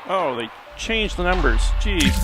Oh, they changed the numbers. Jeez.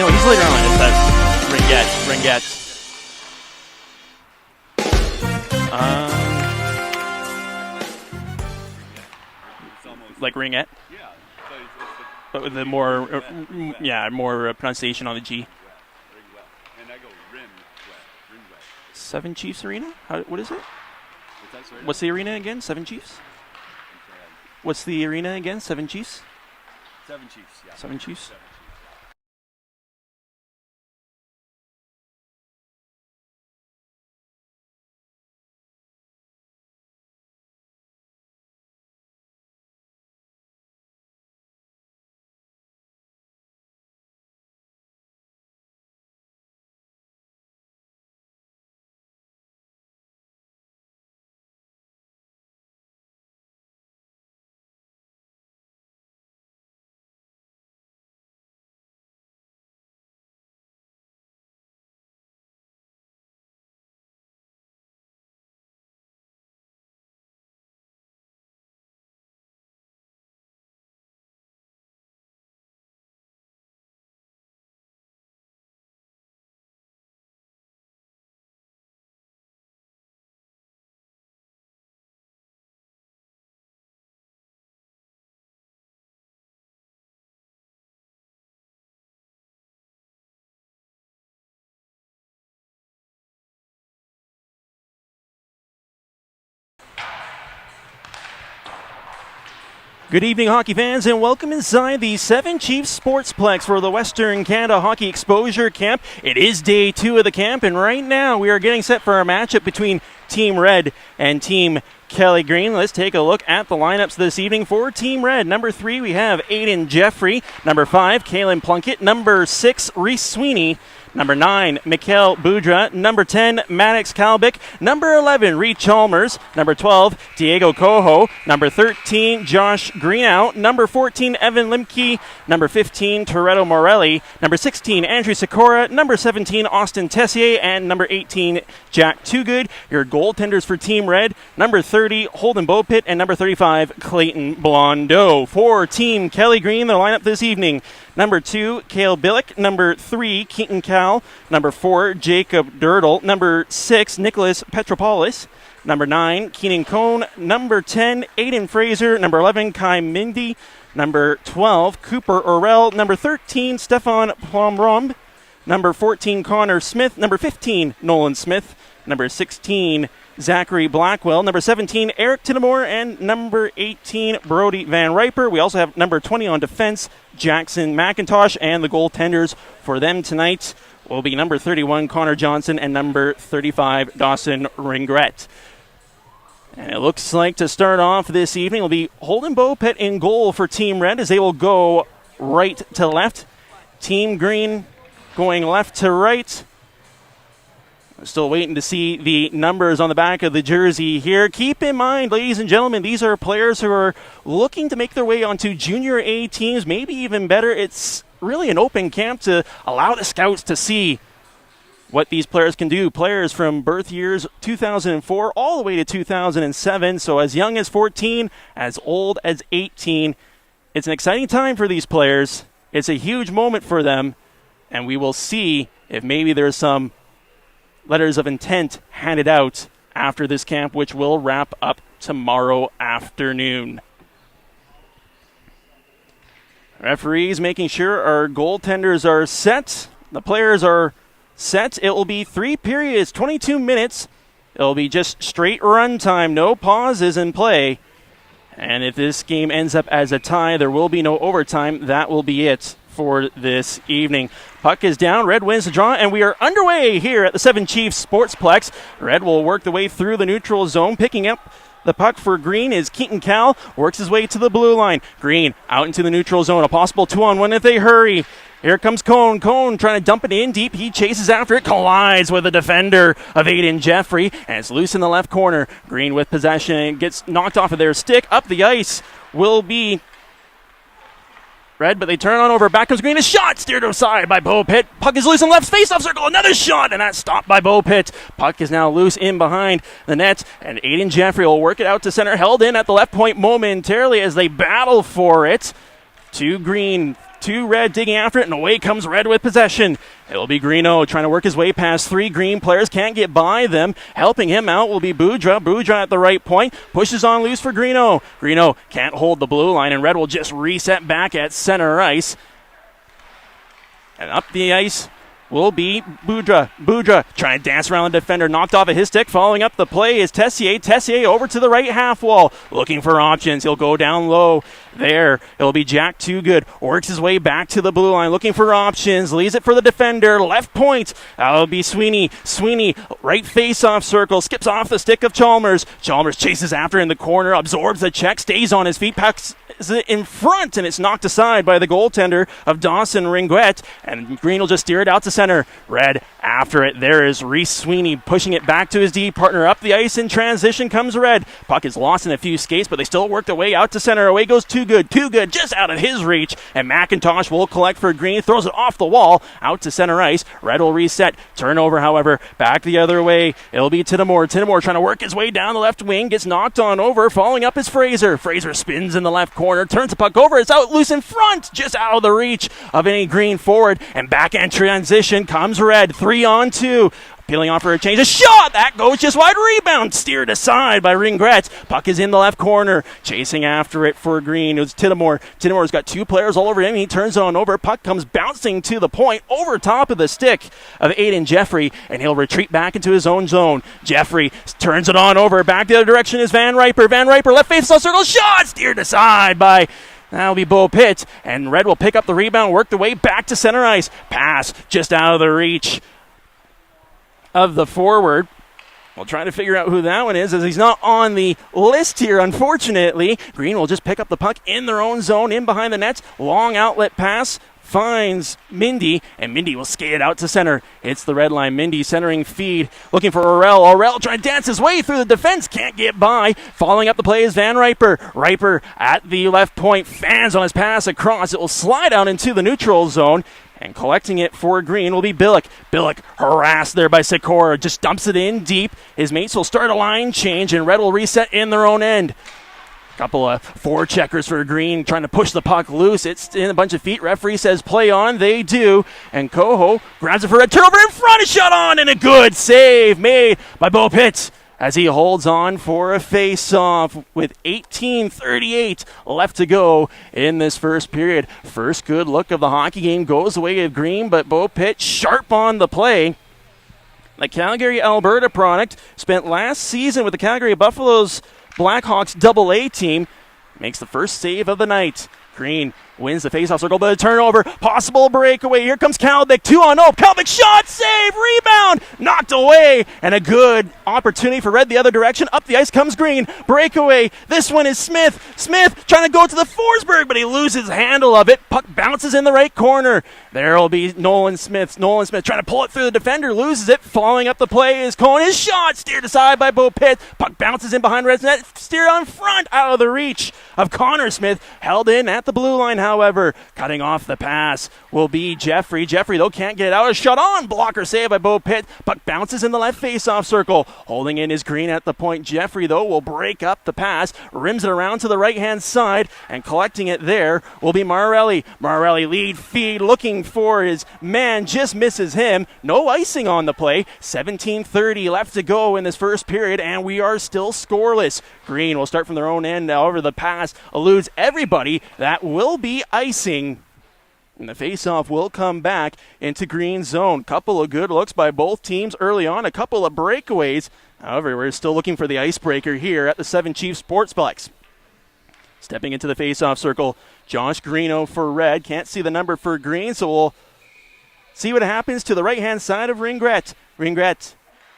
He's later on. It's that Ringette. Like ringette? Yeah. But with the more pronunciation on the G. And I go rim wet. Seven Chiefs Arena? What is it? Sorry? What's the arena again? Seven Chiefs? What's the arena again? Seven Chiefs? Seven Chiefs, yeah. Seven Chiefs? Good evening, hockey fans, and welcome inside the Seven Chiefs Sportsplex for the Western Canada Hockey Exposure Camp. It is day 2 of the camp, and right now we are getting set for a matchup between Team Red and Team Kelly Green. Let's take a look at the lineups this evening for Team Red. Number 3, we have Aiden Jeffrey. Number 5, Kalen Plunkett. Number 6, Reese Sweeney. Number 9, Mikhail Boudra. Number 10, Maddox Kalbick. Number 11, Reed Chalmers. Number 12, Diego Cojo. Number 13, Josh Greenow. Number 14, Evan Limke. Number 15, Toretto Morelli. Number 16, Andrew Sikora. Number 17, Austin Tessier. And number 18, Jack Toogood. Your goaltenders for Team Red. Number 30, Holden Beaupitt. And number 35, Clayton Blondeau. For Team Kelly Green, the lineup this evening. Number 2, Cale Billick. Number 3, Keaton Cal. Number 4, Jacob Dirtle. Number 6, Nicholas Petropoulos. Number 9, Keenan Cohn. Number 10, Aiden Fraser. Number 11, Kai Mindy. Number 12, Cooper Orell. Number 13, Stefan Plomromb. Number 14, Connor Smith. Number 15, Nolan Smith. Number 16, Zachary Blackwell. Number 17, Eric Tinnamore. And number 18, Brody Van Riper. We also have number 20 on defense, Jackson McIntosh. And the goaltenders for them tonight will be number 31, Connor Johnson, and number 35, Dawson Ringret. And it looks like to start off this evening will be Holden Beaupitt in goal for Team Red as they will go right to left. Team Green going left to right. Still waiting to see the numbers on the back of the jersey here. Keep in mind, ladies and gentlemen, these are players who are looking to make their way onto Junior A teams, maybe even better. It's really an open camp to allow the scouts to see what these players can do. Players from birth years 2004 all the way to 2007, so as young as 14, as old as 18. It's an exciting time for these players. It's a huge moment for them, and we will see if maybe there's some letters of intent handed out after this camp, which will wrap up tomorrow afternoon. Referees making sure our goaltenders are set. The players are set. It will be 3 periods, 22 minutes. It will be just straight run time, no pauses in play. And if this game ends up as a tie, there will be no overtime. That will be it for this evening. Puck is down. Red wins the draw, and we are underway here at the Seven Chiefs Sportsplex. Red will work the way through the neutral zone, picking up the puck for Green is Keaton Cal. Works his way to the blue line. Green out into the neutral zone. A possible 2-on-1 if they hurry. Here comes Cone. Cone trying to dump it in deep. He chases after it, collides with the defender of Aiden Jeffrey, and it's loose in the left corner. Green with possession, gets knocked off of their stick. Up the ice will be Red, but they turn on over. Back comes Green. A shot steered aside by Bo Pitt. Puck is loose in left face-off circle. Another shot, and that's stopped by Bo Pitt. Puck is now loose in behind the net, and Aiden Jeffrey will work it out to center. Held in at the left point momentarily as they battle for it. To Green, to Red, digging after it, and away comes Red with possession. It'll be Greeno trying to work his way past three Green players. Can't get by them. Helping him out will be Boudreaux. Boudreaux at the right point. Pushes on loose for Greeno. Greeno can't hold the blue line, and Red will just reset back at center ice. And up the ice will be Boudreaux. Boudreaux trying to dance around the defender. Knocked off of his stick. Following up the play is Tessier. Tessier over to the right half wall. Looking for options. He'll go down low. There, it'll be Jack Toogood. Works his way back to the blue line. Looking for options. Leaves it for the defender. Left point. That'll be Sweeney. Sweeney, right face-off circle. Skips off the stick of Chalmers. Chalmers chases after in the corner. Absorbs the check. Stays on his feet. Packs it in front, and it's knocked aside by the goaltender of Dawson Ringuet, and Green will just steer it out to center. Red after it. There is Reese Sweeney pushing it back to his D partner. Up the ice in transition comes Red. Puck is lost in a few skates, but they still work their way out to center. Away goes Toogood. Toogood just out of his reach, and McIntosh will collect for Green. Throws it off the wall out to center ice. Red will reset. Turnover, however, back the other way. It'll be Tinnamore. Tinnamore trying to work his way down the left wing. Gets knocked on over. Following up is Fraser. Fraser spins in the left corner. Turns the puck over. It's out loose in front. Just out of the reach of any Green forward. And backhand transition comes Red. 3-on-2. Peeling off for a change. A shot! That goes just wide. Rebound steered aside by Ringret. Puck is in the left corner. Chasing after it for Green. It was Tinnamore. Tinnamore's got two players all over him. He turns on over. Puck comes bouncing to the point over top of the stick of Aiden Jeffrey, and he'll retreat back into his own zone. Jeffrey turns it on over. Back the other direction is Van Riper. Van Riper, left face circle. Shot! Steered aside by... That'll be Bo Pitt, and Red will pick up the rebound, work the way back to center ice. Pass just out of the reach of the forward. We'll try to figure out who that one is, as he's not on the list here, unfortunately. Green will just pick up the puck in their own zone, in behind the nets. Long outlet pass. Finds Mindy, and Mindy will skate it out to center. It's the red line. Mindy centering feed, looking for Orel. Orel trying to dance his way through the defense, can't get by. Following up the play is Van Riper. Riper at the left point, fans on his pass across. It will slide out into the neutral zone, and collecting it for Green will be Billick. Billick harassed there by Sikora, just dumps it in deep. His mates will start a line change, and Red will reset in their own end. Couple of forecheckers for Green trying to push the puck loose. It's in a bunch of feet. Referee says play on. They do. And Coho grabs it for a turnover in front. A shot on, and a good save made by Bo Pitt as he holds on for a face-off with 18:38 left to go in this first period. First good look of the hockey game goes the way of Green, but Bo Pitt sharp on the play. The Calgary Alberta product spent last season with the Calgary Buffaloes Blackhawks AA team, makes the first save of the night. Green wins the faceoff circle, but a turnover, possible breakaway. Here comes Kalbick, 2-on-0. Kalbick shot, save, rebound, knocked away, and a good opportunity for Red the other direction. Up the ice comes Green, breakaway. This one is Smith. Smith trying to go to the Forsberg, but he loses handle of it. Puck bounces in the right corner. There will be Nolan Smith. Nolan Smith trying to pull it through the defender, loses it. Following up the play is Cohen. His shot steered aside by Bo Pitt. Puck bounces in behind Red's net, steered on front, out of the reach of Connor Smith. Held in at the blue line, however. Cutting off the pass will be Jeffrey. Jeffrey, though, can't get it out. A shot on. Blocker save by Bo Pitt. Puck bounces in the left face-off circle. Holding in is Green at the point. Jeffrey, though, will break up the pass. Rims it around to the right-hand side. And collecting it there will be Marelli. Marelli lead feed, looking for his man. Just misses him. No icing on the play. 17:30 left to go in this first period, and we are still scoreless. Green will start from their own end. However, the pass eludes everybody. That will be icing. And the faceoff will come back into Green's zone. Couple of good looks by both teams early on. A couple of breakaways. However, we're still looking for the icebreaker here at the Seven Chiefs Sportsplex. Stepping into the faceoff circle, Josh Greeno for Red. Can't see the number for Green, so we'll see what happens to the right-hand side of Ringret. Ringret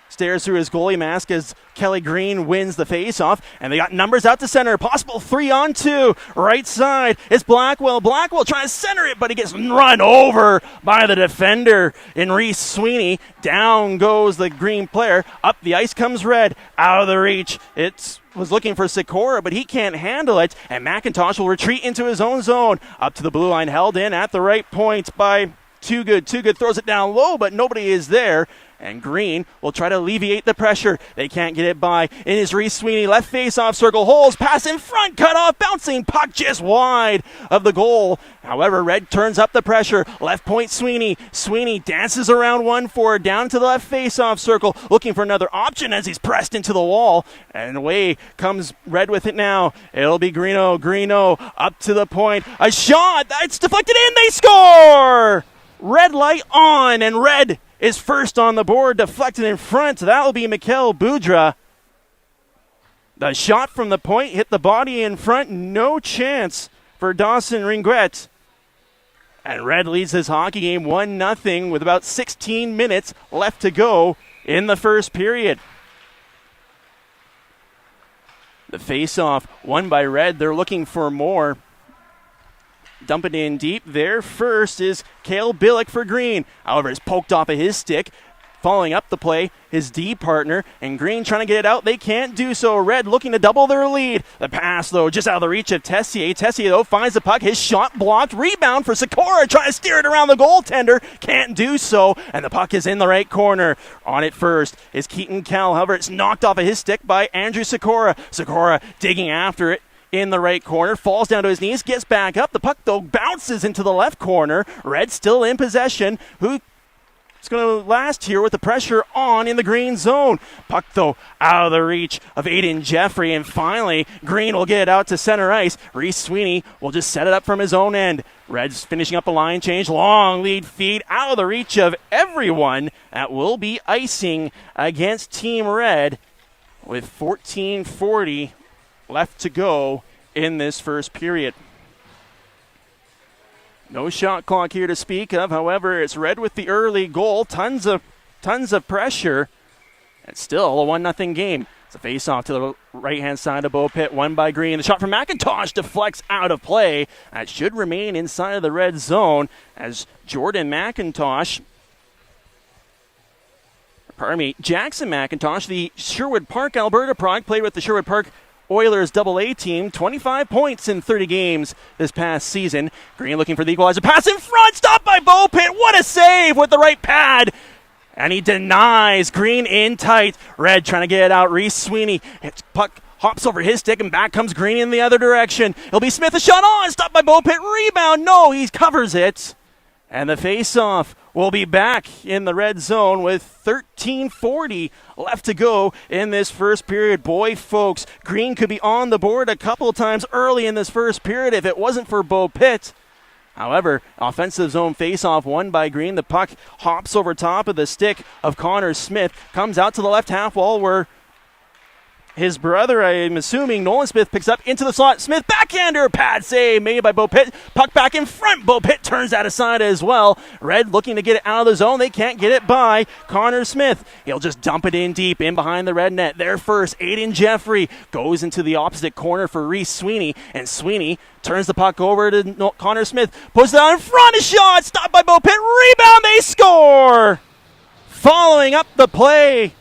stares through his goalie mask as Kelly Green wins the face-off, and they got numbers out to center. Possible 3-on-2. Right side is Blackwell. Blackwell trying to center it, but he gets run over by the defender in Reese Sweeney. Down goes the Green player. Up the ice comes Red. Out of the reach. It was looking for Sikora, but he can't handle it, and McIntosh will retreat into his own zone. Up to the blue line, held in at the right point by Too Good. Too Good throws it down low, but nobody is there. And Green will try to alleviate the pressure. They can't get it by. In his Reese Sweeney, left face-off circle, holes, pass in front, cut off, bouncing puck just wide of the goal. However, Red turns up the pressure. Left point Sweeney. Sweeney dances around 1-4, down to the left face-off circle, looking for another option as he's pressed into the wall. And away comes Red with it now. It'll be Greeno. Greeno up to the point. A shot. It's deflected in. They score! Red light on, and Red is first on the board, deflected in front. That will be Mikhail Budra. The shot from the point hit the body in front. No chance for Dawson Ringret. And Red leads this hockey game 1-0 with about 16 minutes left to go in the first period. The face-off won by Red. They're looking for more. Dump it in deep. There first is Cale Billick for Green. However, it's poked off of his stick. Following up the play, his D partner, and Green trying to get it out. They can't do so. Red looking to double their lead. The pass, though, just out of the reach of Tessier. Tessier, though, finds the puck. His shot blocked. Rebound for Sikora, trying to steer it around the goaltender. Can't do so, and the puck is in the right corner. On it first is Keaton Kell. However, it's knocked off of his stick by Andrew Sikora. Sikora digging after it in the right corner, falls down to his knees, gets back up. The puck, though, bounces into the left corner. Red still in possession. Who's going to last here with the pressure on in the Green zone? Puck, though, out of the reach of Aiden Jeffrey, and finally, Green will get it out to center ice. Reese Sweeney will just set it up from his own end. Red's finishing up a line change. Long lead feed out of the reach of everyone. That will be icing against Team Red with 14:40 left to go in this first period. No shot clock here to speak of. However, it's Red with the early goal. Tons of pressure. It's still a 1-0 game. It's a face-off to the right-hand side of Bo Pitt, won by Green. The shot from McIntosh deflects out of play. That should remain inside of the red zone as Jackson McIntosh, the Sherwood Park, Alberta product, played with the Sherwood Park Oilers AA team, 25 points in 30 games this past season. Green looking for the equalizer. Pass in front, stopped by Bo Pitt. What a save with the right pad. And he denies. Green in tight. Red trying to get it out. Reese Sweeney. Puck hops over his stick, and back comes Green in the other direction. It'll be Smith. A shot on. Stopped by Bo Pitt. Rebound. No, he covers it. And the face-off will be back in the red zone with 13:40 left to go in this first period. Boy, folks, Green could be on the board a couple of times early in this first period if it wasn't for Bo Pitt. However, offensive zone face-off won by Green. The puck hops over top of the stick of Connor Smith, comes out to the left half wall where his brother, I'm assuming, Nolan Smith, picks up into the slot. Smith, backhander, pad save made by Bo Pitt. Puck back in front. Bo Pitt turns that aside as well. Red looking to get it out of the zone. They can't get it by Connor Smith. He'll just dump it in deep, in behind the red net. There first, Aiden Jeffrey goes into the opposite corner for Reese Sweeney, and Sweeney turns the puck over to Connor Smith. Puts it out in front. A shot stopped by Bo Pitt. Rebound. They score. Following up the play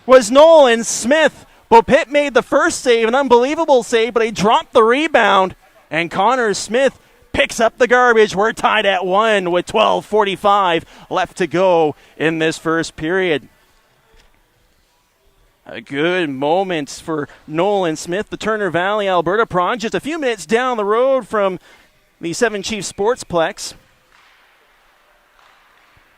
was Nolan Smith. Bo Pitt made the first save, an unbelievable save, but he dropped the rebound, and Connor Smith picks up the garbage. We're tied at 1 with 12:45 left to go in this first period. A good moment for Nolan Smith, the Turner Valley, Alberta Prong, just a few minutes down the road from the Seven Chiefs Sportsplex.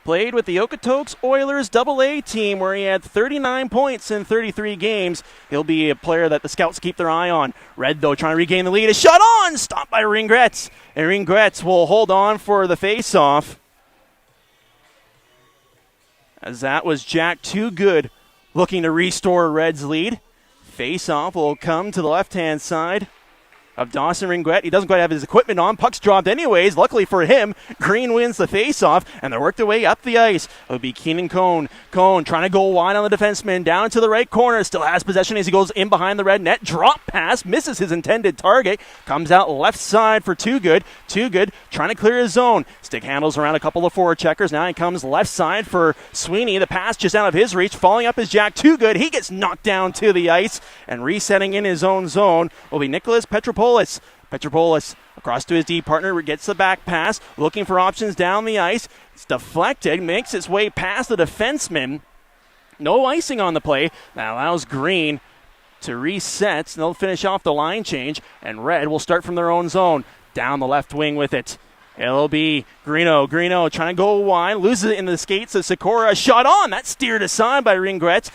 Played with the Okotoks Oilers AA team where he had 39 points in 33 games. He'll be a player that the scouts keep their eye on. Red, though, trying to regain the lead. A shot on! Stopped by Ringretz. And Ringretz will hold on for the face-off. As that was Jack Too Good looking to restore Red's lead. Face-off will come to the left-hand side of Dawson Ringuet. He doesn't quite have his equipment on. Puck's dropped anyways. Luckily for him, Green wins the faceoff, and they work their way up the ice. It'll be Keenan Cone. Cone trying to go wide on the defenseman. Down to the right corner. Still has possession as he goes in behind the red net. Drop pass. Misses his intended target. Comes out left side for Too Good. Too Good trying to clear his zone. Stick handles around a couple of forward checkers. Now he comes left side for Sweeney. The pass just out of his reach. Falling up is Jack Too Good. He gets knocked down to the ice, and resetting in his own zone will be Nicholas Petropoulos. Petropoulos across to his D partner, gets the back pass, looking for options down the ice. It's deflected, makes its way past the defenseman. No icing on the play. That allows Green to reset. They'll finish off the line change, and Red will start from their own zone. Down the left wing with it. It'll be Greeno. Greeno trying to go wide, loses it in the skates of Sikora. Shot on. That's steered aside by Ringuet.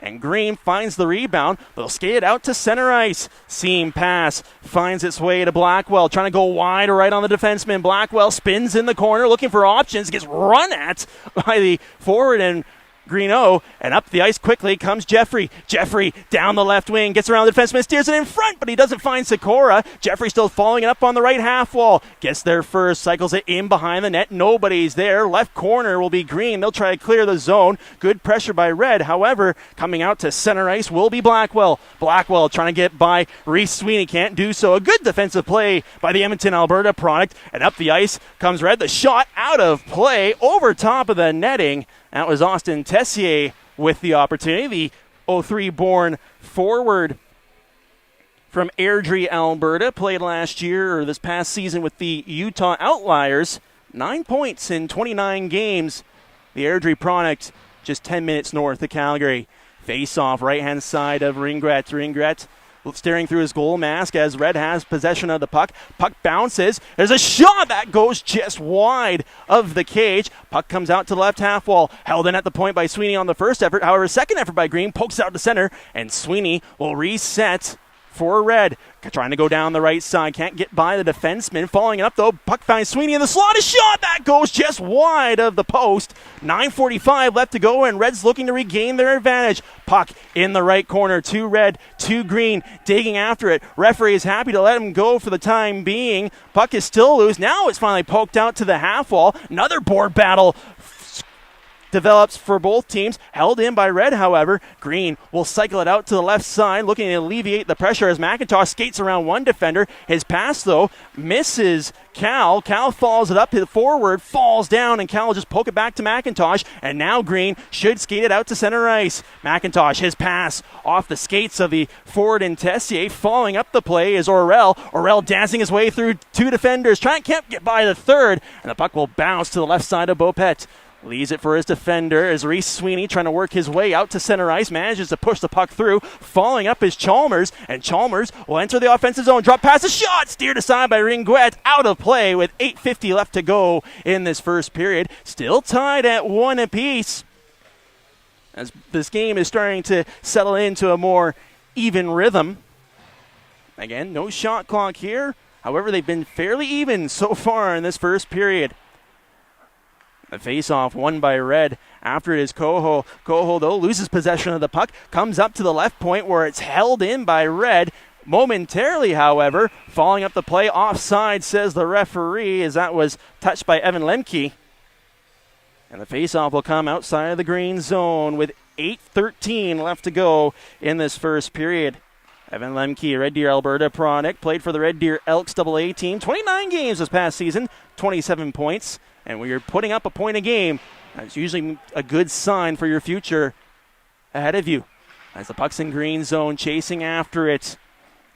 And Green finds the rebound. They'll skate it out to center ice. Seam pass finds its way to Blackwell. Trying to go wide right on the defenseman. Blackwell spins in the corner looking for options. Gets run at by the forward and Greeno, and up the ice quickly comes Jeffrey. Jeffrey down the left wing, gets around the defenseman, steers it in front, but he doesn't find Sikora. Jeffrey still following it up on the right half wall. Gets there first, cycles it in behind the net. Nobody's there. Left corner will be Green. They'll try to clear the zone. Good pressure by Red. However, coming out to center ice will be Blackwell. Blackwell trying to get by Reese Sweeney. Can't do so. A good defensive play by the Edmonton, Alberta product. And up the ice comes Red. The shot out of play over top of the netting. That was Austin Tessier with the opportunity. The 03-born forward from Airdrie, Alberta, played last year or this past season with the Utah Outliers. 9 points in 29 games. The Airdrie product just 10 minutes north of Calgary. Face-off, right-hand side of Ringuet. Ringuet staring through his goal mask as Red has possession of the puck. Puck bounces. There's a shot that goes just wide of the cage. Puck comes out to the left half wall. Held in at the point by Sweeney on the first effort. However, second effort by Green pokes out to center, and Sweeney will reset for Red. Trying to go down the right side. Can't get by the defenseman. Following it up, though. Puck finds Sweeney in the slot. A shot that goes just wide of the post. 9:45 left to go, and Red's looking to regain their advantage. Puck in the right corner to Red, to Green. Digging after it. Referee is happy to let him go for the time being. Puck is still loose. Now it's finally poked out to the half wall. Another board battle develops for both teams. Held in by Red, however. Green will cycle it out to the left side, looking to alleviate the pressure as McIntosh skates around one defender. His pass, though, misses Cal. Cal follows it up to the forward, falls down, and Cal will just poke it back to McIntosh. And now Green should skate it out to center ice. McIntosh, his pass off the skates of the forward in Tessier. Following up the play is Orel. Orel dancing his way through two defenders. Can't get by the third, and the puck will bounce to the left side of Beaupet. Leaves it for his defender as Reese Sweeney trying to work his way out to center ice. Manages to push the puck through. Following up is Chalmers, and Chalmers will enter the offensive zone. Drop pass, a shot steered aside by Ringuet. Out of play with 8:50 left to go in this first period. Still tied at 1 apiece as this game is starting to settle into a more even rhythm. Again, no shot clock here. However, they've been fairly even so far in this first period. The face-off won by Red. After it is Coho. Coho, though, loses possession of the puck. Comes up to the left point where it's held in by Red. Momentarily, however, falling up the play. Offside, says the referee, as that was touched by Evan Lemke. And the face-off will come outside of the green zone with 8:13 left to go in this first period. Evan Lemke, Red Deer, Alberta product, played for the Red Deer Elks AA team. 29 games this past season, 27 points. And when you're putting up a point a game, that's usually a good sign for your future ahead of you. As the puck's in green zone, chasing after it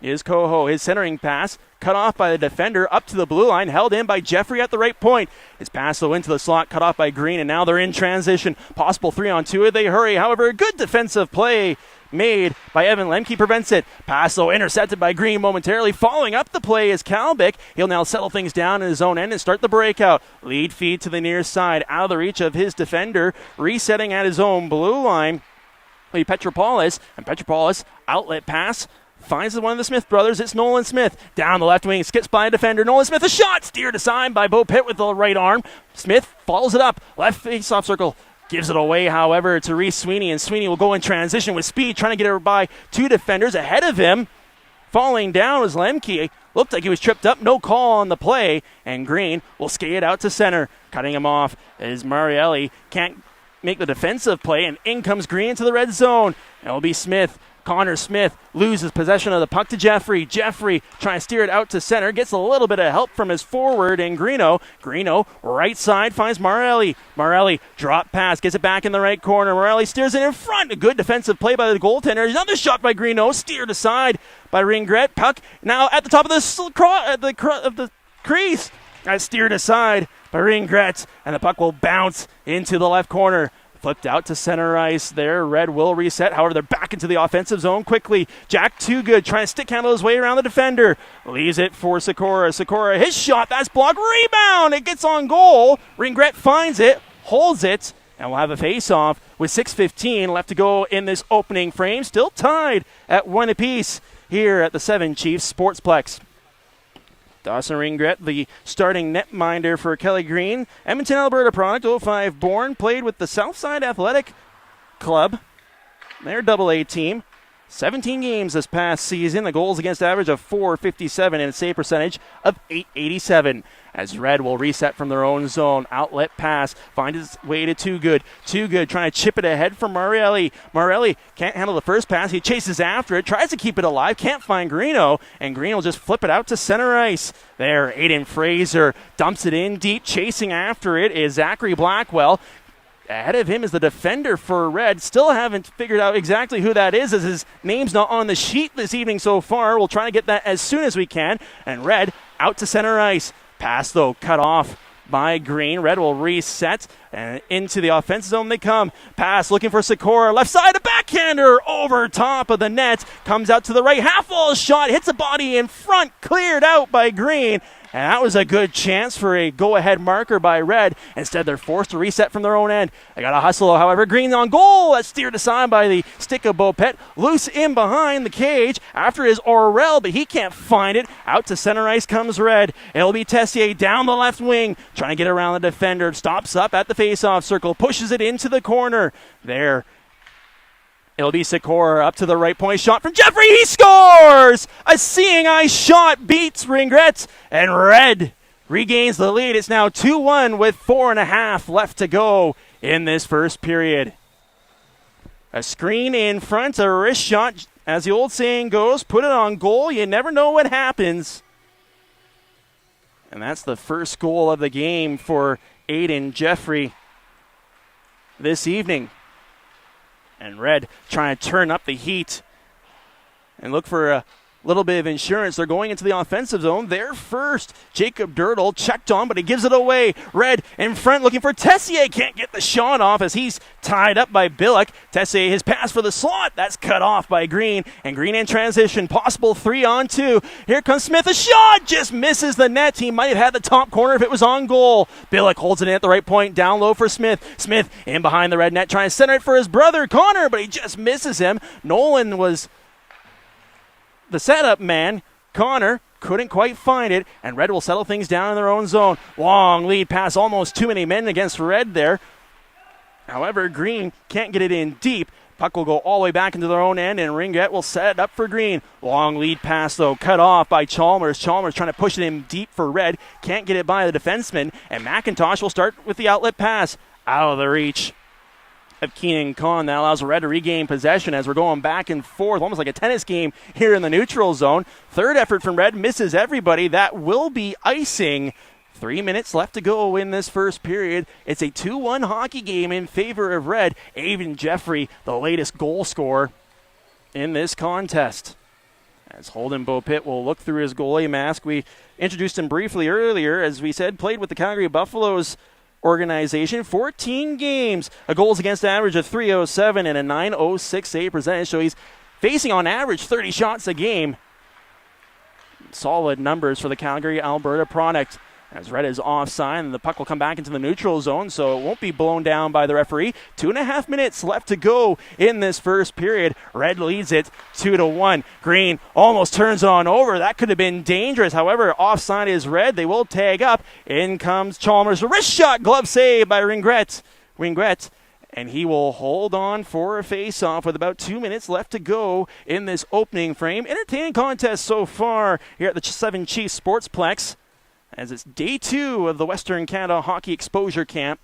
is Coho. His centering pass, cut off by the defender, up to the blue line, held in by Jeffrey at the right point. His pass, though, into the slot, cut off by Green, and now they're in transition. Possible 3-on-2, they hurry. However, a good defensive play made by Evan Lemke prevents it. Pass, though, intercepted by Green momentarily. Following up the play is Kalbick. He'll now settle things down in his own end and start the breakout. Lead feed to the near side, out of the reach of his defender. Resetting at his own blue line. Petropoulos, and Petropoulos, outlet pass. Finds one of the Smith brothers. It's Nolan Smith. Down the left wing. Skips by a defender. Nolan Smith, a shot. Steered aside by Bo Pitt with the right arm. Smith follows it up. Left face-off circle. Gives it away, however, to Reese Sweeney. And Sweeney will go in transition with speed. Trying to get it by two defenders ahead of him. Falling down was Lemke. Looked like he was tripped up. No call on the play. And Green will skate out to center. Cutting him off is Marielli. Can't make the defensive play. And in comes Green to the red zone. It'll be Smith. Connor Smith loses possession of the puck to Jeffrey. Jeffrey trying to steer it out to center. Gets a little bit of help from his forward and Greeno. Greeno, right side, finds Morelli. Morelli, drop pass, gets it back in the right corner. Morelli steers it in front. A good defensive play by the goaltender. Another shot by Greeno, steered aside by Ringret. Puck now at the top of the crease. Steered aside by Ringret, and the puck will bounce into the left corner. Flipped out to center ice there. Red will reset. However, they're back into the offensive zone quickly. Jack Toogood trying to stick handle his way around the defender. Leaves it for Sikora. Sikora, his shot. That's blocked. Rebound. It gets on goal. Ringret finds it, holds it, and we'll have a face-off with 6:15 left to go in this opening frame. Still tied at 1 apiece here at the 7 Chiefs Sportsplex. Dawson Ringret, the starting netminder for Kelly Green. Edmonton, Alberta product, 05 born. Played with the Southside Athletic Club. Their AA team. 17 games this past season. A goals against average of .457 and a save percentage of .887. As Red will reset from their own zone. Outlet pass. Finds its way to Toogood. Toogood trying to chip it ahead from Morelli. Morelli can't handle the first pass. He chases after it. Tries to keep it alive. Can't find Greeno. And Greeno will just flip it out to center ice. There, Aiden Fraser dumps it in deep. Chasing after it is Zachary Blackwell. Ahead of him is the defender for Red. Still haven't figured out exactly who that is, as his name's not on the sheet this evening so far. We'll try to get that as soon as we can. And Red out to center ice. Pass, though, cut off by Green. Red will reset, and into the offensive zone they come. Pass looking for Sikora. Left side, a backhander over top of the net. Comes out to the right. Half-wall shot. Hits a body in front. Cleared out by Green. And that was a good chance for a go-ahead marker by Red. Instead, they're forced to reset from their own end. They got a hustle, however. Green on goal. That's steered aside by the stick of Beaupet. Loose in behind the cage. After is Orrell, but he can't find it. Out to center ice comes Red. It'll be Tessier down the left wing. Trying to get around the defender. Stops up at the face-off circle. Pushes it into the corner. There. It'll be Sikora up to the right point. Shot from Jeffrey. He scores! A seeing eye shot beats Ringret. And Red regains the lead. It's now 2-1 with 4.5 left to go in this first period. A screen in front, a wrist shot. As the old saying goes, put it on goal. You never know what happens. And that's the first goal of the game for Aiden Jeffrey this evening. And Red trying to turn up the heat and look for a little bit of insurance. They're going into the offensive zone. They're first. Jacob Dirtle checked on, but he gives it away. Red in front looking for Tessier. Can't get the shot off as he's tied up by Billick. Tessier, his pass for the slot. That's cut off by Green. And Green in transition. Possible 3-on-2. Here comes Smith. A shot just misses the net. He might have had the top corner if it was on goal. Billick holds it in at the right point. Down low for Smith. Smith in behind the red net trying to center it for his brother Connor, but he just misses him. Nolan was the setup man. Connor couldn't quite find it, and Red will settle things down in their own zone. Long lead pass, almost too many men against Red there. However, Green can't get it in deep. Puck will go all the way back into their own end, and Ringret will set it up for Green. Long lead pass, though, cut off by Chalmers. Chalmers trying to push it in deep for Red. Can't get it by the defenseman, and McIntosh will start with the outlet pass. Out of the reach of Keenan Kahn. That allows Red to regain possession as we're going back and forth, almost like a tennis game here in the neutral zone. Third effort from Red misses everybody. That will be icing. 3 minutes left to go in this first period. It's a 2-1 hockey game in favor of Red. Aiden Jeffrey, the latest goal scorer in this contest. As Holden Beaupit will look through his goalie mask. We introduced him briefly earlier. As we said, played with the Calgary Buffaloes organization. 14 games, a goals against average of .307 and a .906 save percentage. So he's facing on average 30 shots a game. Solid numbers for the Calgary Alberta product. As Red is offside, and the puck will come back into the neutral zone, so it won't be blown down by the referee. 2.5 minutes left to go in this first period. Red leads it 2-1. Green almost turns on over. That could have been dangerous. However, offside is Red. They will tag up. In comes Chalmers. A wrist shot, glove save by Ringret. and he will hold on for a face-off with about 2 minutes left to go in this opening frame. Entertaining contest so far here at the Seven Chiefs Sportsplex, as it's day 2 of the Western Canada Hockey Exposure Camp.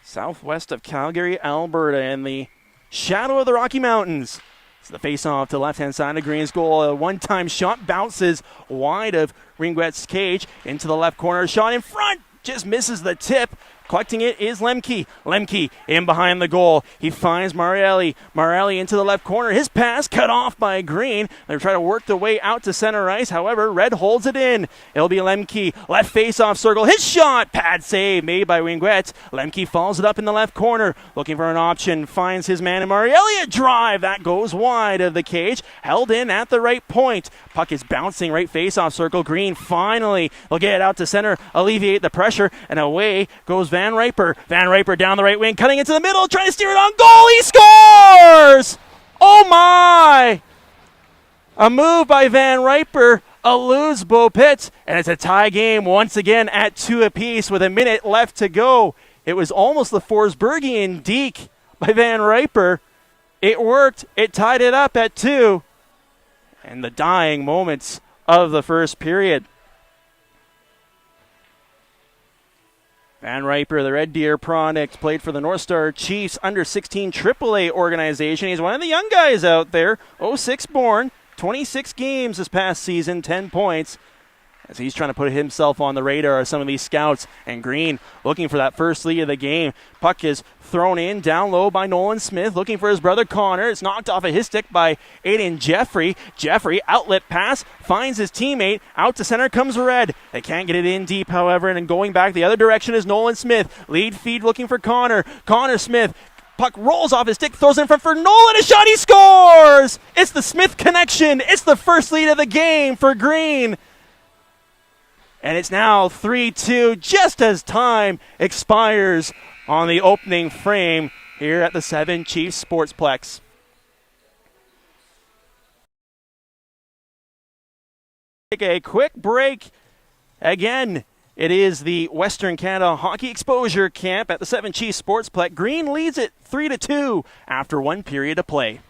Southwest of Calgary, Alberta, in the shadow of the Rocky Mountains. It's the face-off to the left-hand side of Green's goal. A one-time shot bounces wide of Ringwet's cage into the left corner. Shot in front, just misses the tip. Collecting it is Lemke. Lemke in behind the goal. He finds Marielli. Marielli into the left corner. His pass cut off by Green. They're trying to work their way out to center ice. However, Red holds it in. It'll be Lemke. Left face-off circle. His shot. Pad save made by Ringwet. Lemke follows it up in the left corner. Looking for an option. Finds his man in Marielli. A drive. That goes wide of the cage. Held in at the right point. Puck is bouncing right face-off circle. Green finally will get it out to center. Alleviate the pressure. And away goes Van Riper. Van Riper down the right wing, cutting into the middle, trying to steer it on goal. He scores! Oh my! A move by Van Riper eludes Bo Pitt, and it's a tie game once again at 2 apiece with a minute left to go. It was almost the Forsbergian deke by Van Riper. It worked. It tied it up at 2. And the dying moments of the first period. Van Riper, the Red Deer product, played for the North Star Chiefs under-16 AAA organization. He's one of the young guys out there, 06 born, 26 games this past season, 10 points. As he's trying to put himself on the radar of some of these scouts. And Green looking for that first lead of the game. Puck is thrown in down low by Nolan Smith, looking for his brother Connor. It's knocked off of his stick by Aiden Jeffrey. Jeffrey, outlet pass, finds his teammate. Out to center comes Red. They can't get it in deep, however, and then going back the other direction is Nolan Smith. Lead feed looking for Connor. Connor Smith. Puck rolls off his stick, throws it in front for Nolan. A shot, he scores! It's the Smith connection. It's the first lead of the game for Green. And it's now 3-2 just as time expires on the opening frame here at the Seven Chiefs Sportsplex. Take a quick break. Again, it is the Western Canada Hockey Exposure Camp at the Seven Chiefs Sportsplex. Green leads it 3-2 after 1 period of play.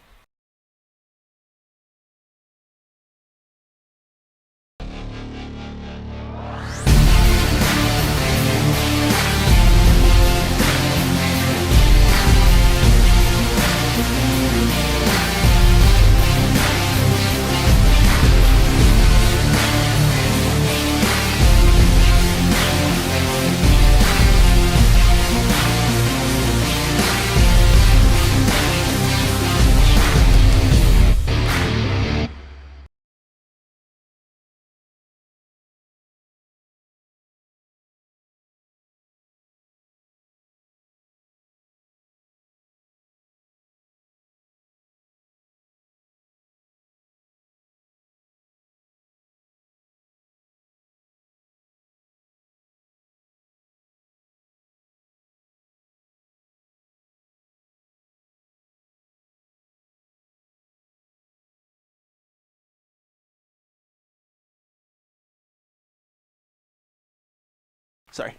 Sorry.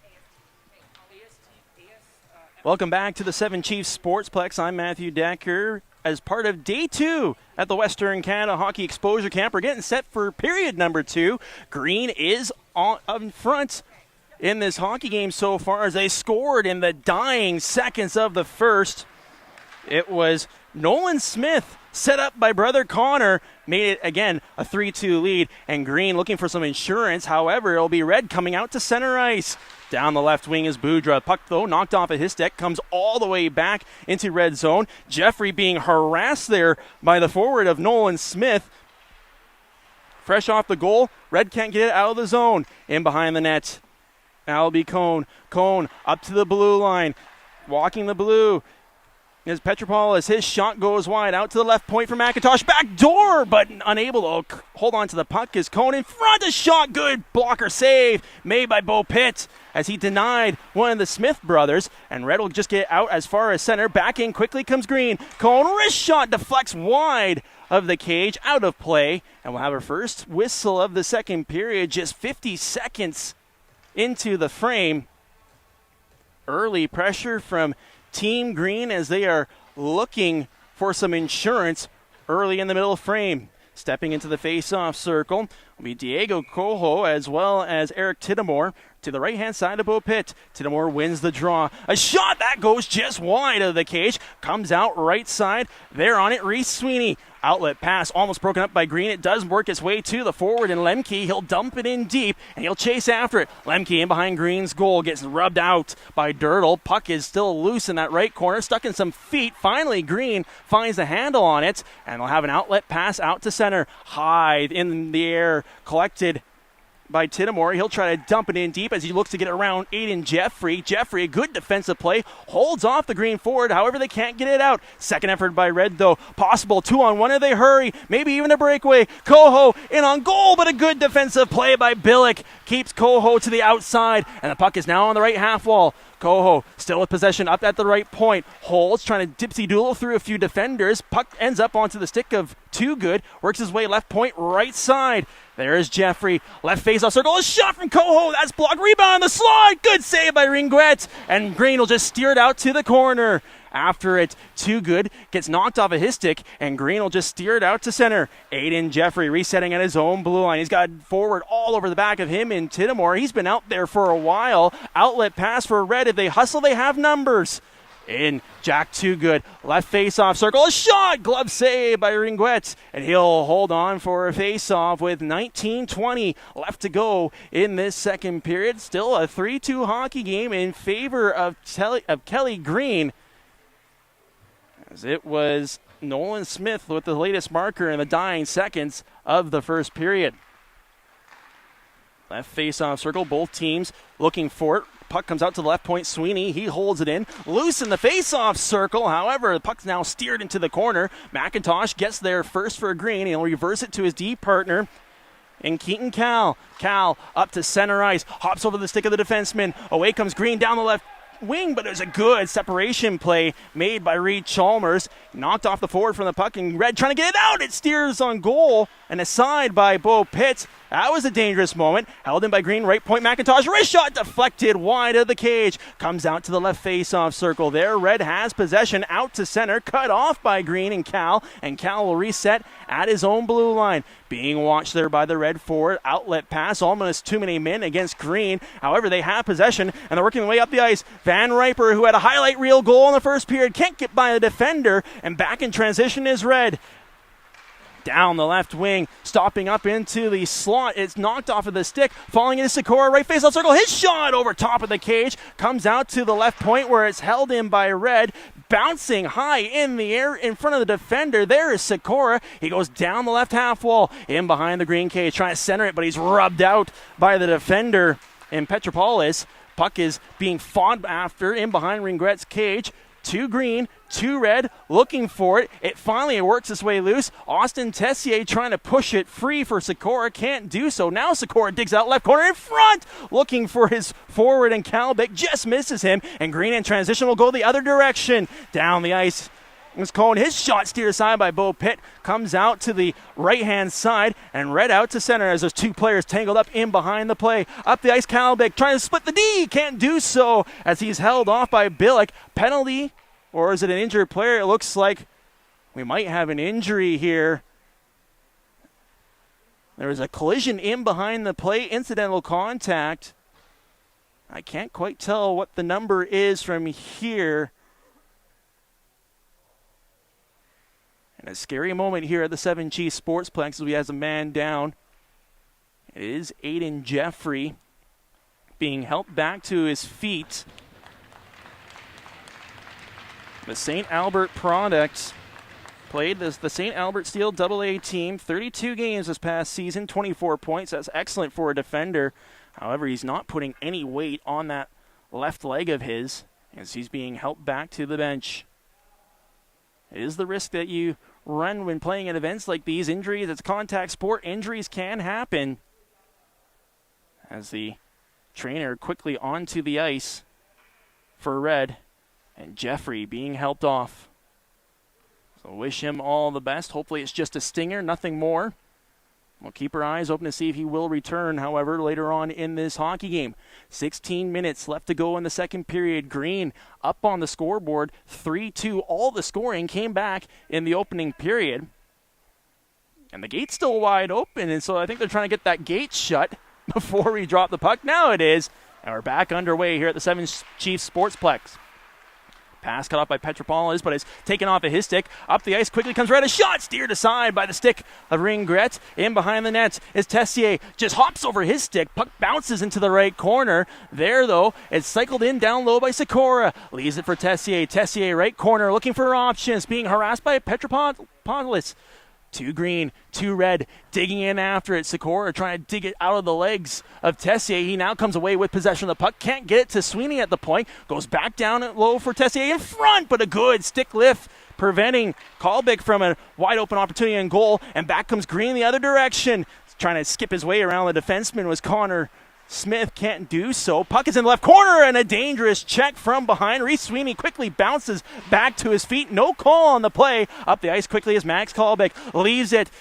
Welcome back to the Seven Chiefs Sportsplex. I'm Matthew Decker. As part of day 2 at the Western Canada Hockey Exposure Camp, we're getting set for period number 2. Green is on front in this hockey game so far as they scored in the dying seconds of the first. It was Nolan Smith, set up by brother Connor, made it again a 3-2 lead, and Green looking for some insurance. However, it'll be Red coming out to center ice. Down the left wing is Boudreaux. Puck, though, knocked off of his stick, comes all the way back into red zone. Jeffrey being harassed there by the forward of Nolan Smith. Fresh off the goal, Red can't get it out of the zone. In behind the net, Albie Cone. Cone up to the blue line, walking the blue. Is Petropoulos. His shot goes wide out to the left point for McIntosh. Back door, but unable to hold on to the puck is Cone in front. A shot, good blocker save made by Bo Pitt as he denied one of the Smith brothers. And Red will just get out as far as center. Back in quickly comes Green. Cone wrist shot deflects wide of the cage, out of play. And we'll have our first whistle of the second period just 50 seconds into the frame. early pressure from Team Green as they are looking for some insurance early in the middle frame. Stepping into the face-off circle will be Diego Coho as well as Eric Tiddamore to the right-hand side of Bo Pitt. Tiddamore wins the draw. A shot that goes just wide of the cage. Comes out right side. There on it, Reese Sweeney. Outlet pass almost broken up by Green. It does work its way to the forward, and Lemke, he'll dump it in deep, and he'll chase after it. Lemke in behind Green's goal, gets rubbed out by Dirtle. Puck is still loose in that right corner, stuck in some feet. Finally, Green finds the handle on it, and they'll have an outlet pass out to center. High in the air, collected by Tiddamore. He'll try to dump it in deep as he looks to get around Aiden Jeffrey. Jeffrey, a good defensive play, holds off the Green forward. However, they can't get it out. Second effort by Red, though. Possible 2-on-1 if they hurry. Maybe even a breakaway. Coho in on goal, but a good defensive play by Billick keeps Coho to the outside, and the puck is now on the right half wall. Coho still with possession up at the right point. Holds, trying to dipsy-doodle through a few defenders. Puck ends up onto the stick of Too Good. Works his way left point, right side. There's Jeffrey. Left face-off circle. A shot from Coho. That's blocked. Rebound on the slide. Good save by Ringuet. And Green will just steer it out to the corner. After it, Too Good gets knocked off of his stick, and Green will just steer it out to center. Aiden Jeffrey resetting at his own blue line. He's got forward all over the back of him in Tiddamore. He's been out there for a while. Outlet pass for Red. If they hustle, they have numbers. In Jack Too Good, left face-off circle, a shot, glove save by Ringuet, and he'll hold on for a face-off with 19:20 left to go in this second period. Still a 3-2 hockey game in favor of Kelly Green, as it was Nolan Smith with the latest marker in the dying seconds of the first period. Left face-off circle, both teams looking for it. Puck comes out to the left point. Sweeney, he holds it in. Loose in the face-off circle. However, the puck's now steered into the corner. McIntosh gets there first for Green. He'll reverse it to his D partner in Keaton Cal. Cal up to center ice. Hops over the stick of the defenseman. Away comes Green down the left wing, but there's a good separation play made by Reed Chalmers. Knocked off the forward from the puck, and Red trying to get it out. It steers on goal, and aside by Bo Pitt. That was a dangerous moment. Held in by Green, right point, McIntosh. Wrist shot deflected wide of the cage. Comes out to the left face-off circle there. Red has possession out to center. Cut off by Green and Cal will reset at his own blue line. Being watched there by the Red forward. Outlet pass, almost too many men against Green. However, they have possession, and they're working their way up the ice. Van Riper, who had a highlight reel goal in the first period, can't get by the defender, and back in transition is Red. Down the left wing, stopping up into the slot. It's knocked off of the stick, falling into Sikora, right face-off circle. His shot over top of the cage comes out to the left point where it's held in by Red, bouncing high in the air in front of the defender. There is Sikora. He goes down the left half wall, in behind the Green cage, trying to center it, but he's rubbed out by the defender in Petropoulos. Puck is being fought after in behind Ringuet's cage. Too Green, too Red, looking for it. It finally works its way loose. Austin Tessier trying to push it free for Sikora. Can't do so. Now Sikora digs out left corner in front, looking for his forward, and Calbeck just misses him. And Green in transition will go the other direction. Down the ice was Cohen. His shot steered aside by Bo Pitt. Comes out to the right-hand side, and Red out to center as those two players tangled up in behind the play. Up the ice, Calbeck trying to split the D. Can't do so as he's held off by Billick. Penalty, or is it an injured player? It looks like we might have an injury here. There was a collision in behind the play, incidental contact. I can't quite tell what the number is from here. And a scary moment here at the 7 Chiefs Sportsplex as we have a man down. It is Aiden Jeffrey being helped back to his feet. The St. Albert product played the St. Albert Steel AA team, 32 games this past season, 24 points. That's excellent for a defender. However, he's not putting any weight on that left leg of his as he's being helped back to the bench. It is the risk that you run when playing in events like these. Injuries, it's contact sport. Injuries can happen. As the trainer quickly onto the ice for Red, and Jeffrey being helped off. So wish him all the best. Hopefully it's just a stinger, nothing more. We'll keep our eyes open to see if he will return, however, later on in this hockey game. 16 minutes left to go in the second period. Green up on the scoreboard, 3-2. All the scoring came back in the opening period. And the gate's still wide open, and so I think they're trying to get that gate shut before we drop the puck. Now it is, and we're back underway here at the Seven Chiefs Sportsplex. Pass cut off by Petropoulos, but it's taken off of his stick. Up the ice quickly comes right. A shot steered aside by the stick of Ringret. In behind the net is Tessier. Just hops over his stick. Puck bounces into the right corner. There, though, it's cycled in down low by Sikora. Leaves it for Tessier. Tessier, right corner, looking for options. Being harassed by Petropoulos. 2 green, 2 red, digging in after it. Sikora trying to dig it out of the legs of Tessier. He now comes away with possession of the puck. Can't get it to Sweeney at the point. Goes back down at low for Tessier in front, but a good stick lift preventing Kalbick from a wide open opportunity in goal. And back comes Green the other direction. Trying to skip his way around the defenseman was Connor Smith. Can't do so. Puck is in the left corner and a dangerous check from behind. Reese Sweeney quickly bounces back to his feet. No call on the play. Up the ice quickly as Max Kalbick leaves it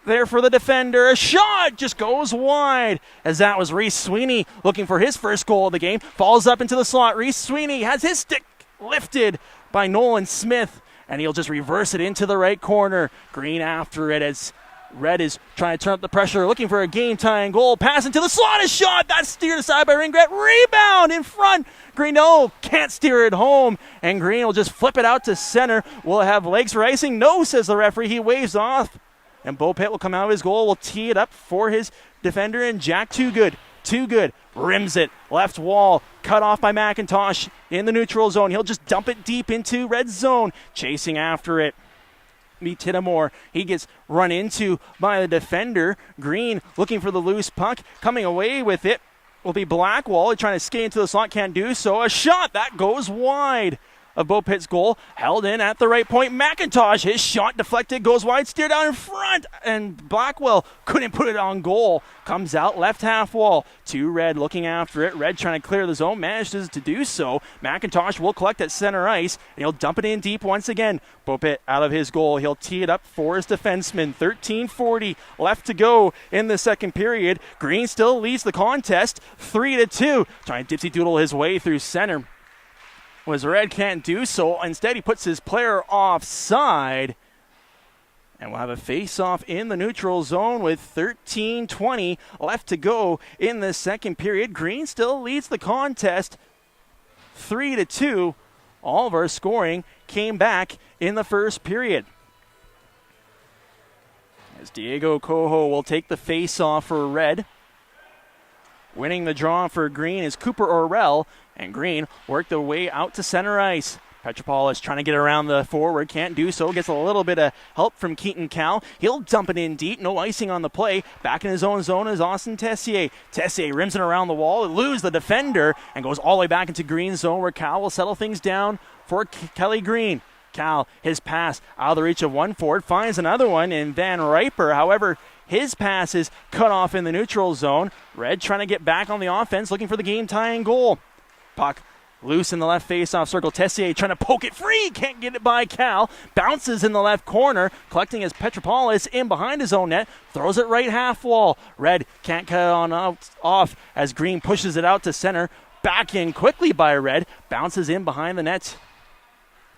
there for the defender. A shot just goes wide as that was Reese Sweeney looking for his first goal of the game. Falls up into the slot. Reese Sweeney has his stick lifted by Nolan Smith and he'll just reverse it into the right corner. Green after it as Red is trying to turn up the pressure, looking for a game-tying goal. Pass into the slot, a shot. That's steered aside by Ringret. Rebound in front. Greeno can't steer it home, and Green will just flip it out to center. Will it have legs for icing? No, says the referee. He waves off, and Bo Pitt will come out of his goal. Will tee it up for his defender, and Jack Too Good rims it. Left wall, cut off by McIntosh in the neutral zone. He'll just dump it deep into red zone, chasing after it. Meet Titamore. He gets run into by the defender. Green looking for the loose puck. Coming away with it will be Blackwell. Trying to skate into the slot. Can't do so. A shot that goes wide of Bo Pitt's goal. Held in at the right point. McIntosh, his shot deflected, goes wide, steered out in front, and Blackwell couldn't put it on goal. Comes out left half wall. 2 Red looking after it. Red trying to clear the zone, manages to do so. McIntosh will collect at center ice, and he'll dump it in deep once again. Bo Pitt out of his goal. He'll tee it up for his defenseman. 13:40 left to go in the second period. Green still leads the contest, 3-2. Trying to dipsy doodle his way through center. Was Red can't do so. Instead, he puts his player offside. And we'll have a face-off in the neutral zone with 13:20 left to go in the second period. Green still leads the contest 3-2. All of our scoring came back in the first period. As Diego Coho will take the face-off for Red. Winning the draw for Green is Cooper Orrell, and Green worked their way out to center ice. Petropoulos trying to get around the forward, can't do so. Gets a little bit of help from Keaton Cal. He'll dump it in deep, no icing on the play. Back in his own zone is Austin Tessier. Tessier rims it around the wall, eludes the defender, and goes all the way back into Green's zone where Cal will settle things down for Kelly Green. Cal, his pass out of the reach of one forward, finds another one in Van Riper. However, his pass is cut off in the neutral zone. Red trying to get back on the offense, looking for the game-tying goal. Puck loose in the left face-off circle. Tessier trying to poke it free. Can't get it by Cal. Bounces in the left corner. Collecting his Petropoulos in behind his own net. Throws it right half wall. Red can't cut it on off as Green pushes it out to center. Back in quickly by Red. Bounces in behind the net.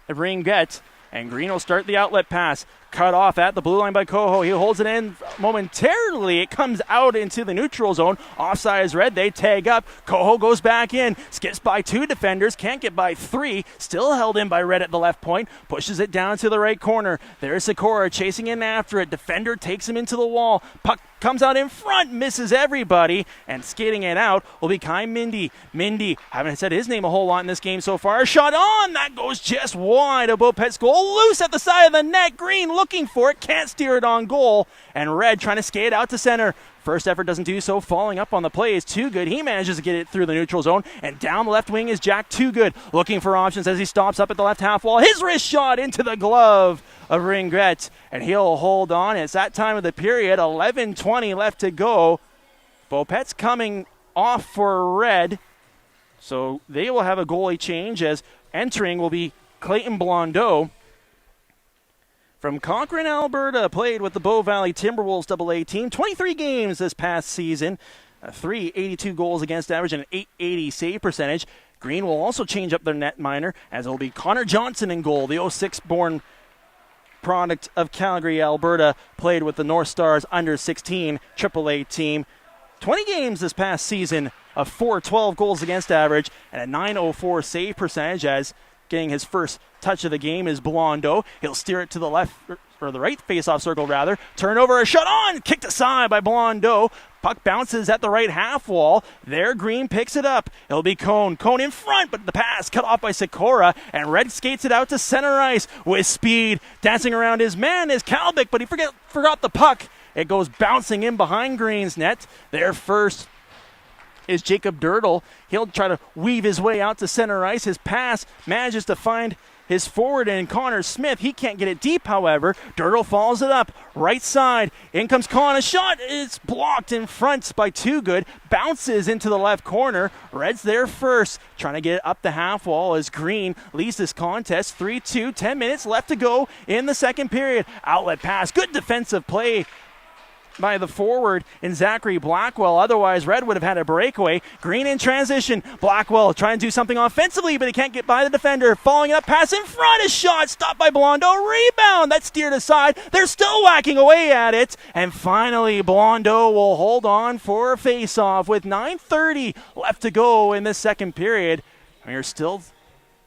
Ringget. And Green will start the outlet pass. Cut off at the blue line by Coho. He holds it in momentarily. It comes out into the neutral zone. Offside is Red. They tag up. Coho goes back in. Skips by 2 defenders. Can't get by 3. Still held in by Red at the left point. Pushes it down to the right corner. There's Sikora chasing in after it. Defender takes him into the wall. Puck comes out in front. Misses everybody. And skating it out will be Kai Mindy. Mindy, haven't said his name a whole lot in this game so far. Shot on. That goes just wide of Bo Pitt's goal. Loose at the side of the net. Green looking for it. Can't steer it on goal. And Red trying to skate out to center. First effort doesn't do so. Falling up on the play is Too Good. He manages to get it through the neutral zone. And down the left wing is Jack Too Good. Looking for options as he stops up at the left half wall. His wrist shot into the glove of Ringret. And he'll hold on. It's that time of the period. 11:20 left to go. Bo Pitt's coming off for Red. So they will have a goalie change as entering will be Clayton Blondeau. From Cochrane, Alberta, played with the Bow Valley Timberwolves AA team. 23 games this past season. 382 goals against average and an 880 save percentage. Green will also change up their netminder as it will be Connor Johnson in goal. The 06-born product of Calgary, Alberta, played with the North Stars under 16 AAA team. 20 games this past season of 412 goals against average and a 904 save percentage as getting his first touch of the game is Blondeau. He'll steer it to the left, or the right face-off circle rather. Turnover, a shot on, kicked aside by Blondeau. Puck bounces at the right half wall. There, Green picks it up. It'll be Cone. Cone in front, but the pass cut off by Sikora, and Red skates it out to center ice with speed. Dancing around his man is Kalbick, but he forgot the puck. It goes bouncing in behind Green's net. There first is Jacob Dirtle. He'll try to weave his way out to center ice. His pass manages to find his forward in Connor Smith. He can't get it deep, however. Dirtle follows it up. Right side. In comes Con. A shot is blocked in front by Too Good. Bounces into the left corner. Red's there first. Trying to get it up the half wall as Green leads this contest. 3-2. 10 minutes left to go in the second period. Outlet pass. Good defensive play by the forward in Zachary Blackwell. Otherwise, Red would have had a breakaway. Green in transition. Blackwell trying to do something offensively, but he can't get by the defender. Following up, pass in front. A shot stopped by Blondeau. Rebound. That's steered aside. They're still whacking away at it. And finally, Blondeau will hold on for a face-off with 9:30 left to go in this second period. We're still